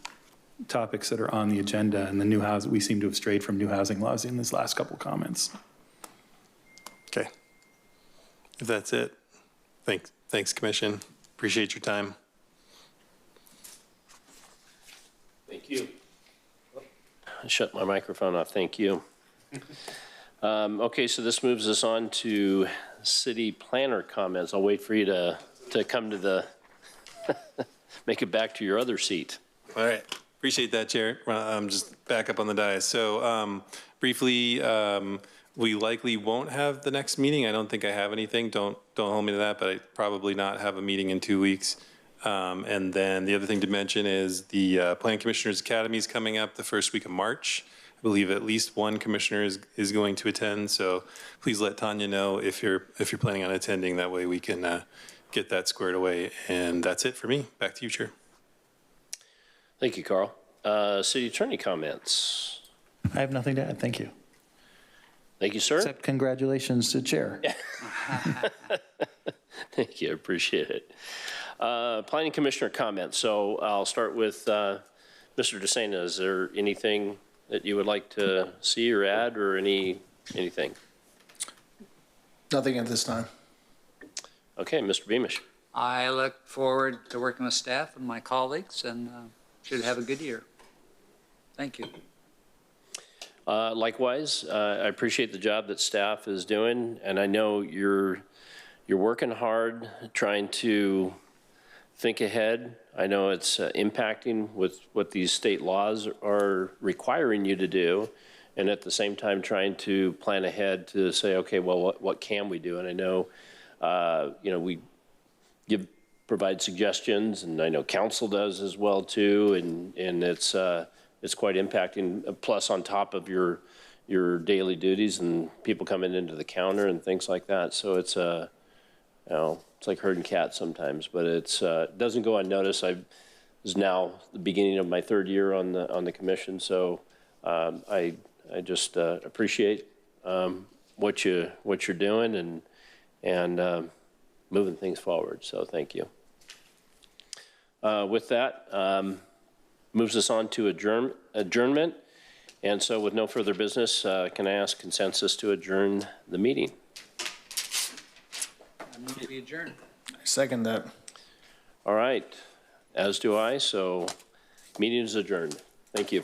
topics that are on the agenda, and the new house, we seem to have strayed from new housing laws in this last couple comments. Okay. If that's it, thanks, Commission. Appreciate your time. Thank you. I shut my microphone off. Thank you. Okay, so this moves us on to city planner comments. I'll wait for you to come to the, make it back to your other seat. All right. Appreciate that, Chair. I'm just back up on the dais. So briefly, we likely won't have the next meeting. I don't think I have anything. Don't hold me to that, but I probably not have a meeting in 2 weeks. And then the other thing to mention is the Plan Commissioners Academy is coming up the first week of March. I believe at least one commissioner is going to attend. So please let Tanya know if you're planning on attending. That way we can get that squared away. And that's it for me. Back to you, Chair. Thank you, Carl. City attorney comments. I have nothing to add, thank you. Thank you, sir. Except congratulations to Chair. Thank you, I appreciate it. Planning Commissioner comments. So I'll start with Mr. DeSena. Is there anything that you would like to see or add or anything? Nothing at this time. Okay, Mr. Beamish. I look forward to working with staff and my colleagues and should have a good year. Thank you. Likewise, I appreciate the job that staff is doing, and I know you're working hard trying to think ahead. I know it's impacting with what these state laws are requiring you to do, and at the same time trying to plan ahead to say, okay, well, what can we do? And I know, we provide suggestions, and I know council does as well too, and it's quite impacting. Plus, on top of your daily duties and people coming into the counter and things like that. So it's it's like herding cats sometimes, but it doesn't go unnoticed. This is now the beginning of my third year on the commission, so I just appreciate what you're doing and moving things forward. So thank you. With that, moves us on to adjournment. And so with no further business, can I ask consensus to adjourn the meeting? I move to be adjourned. I second that. All right, as do I. So meeting is adjourned. Thank you.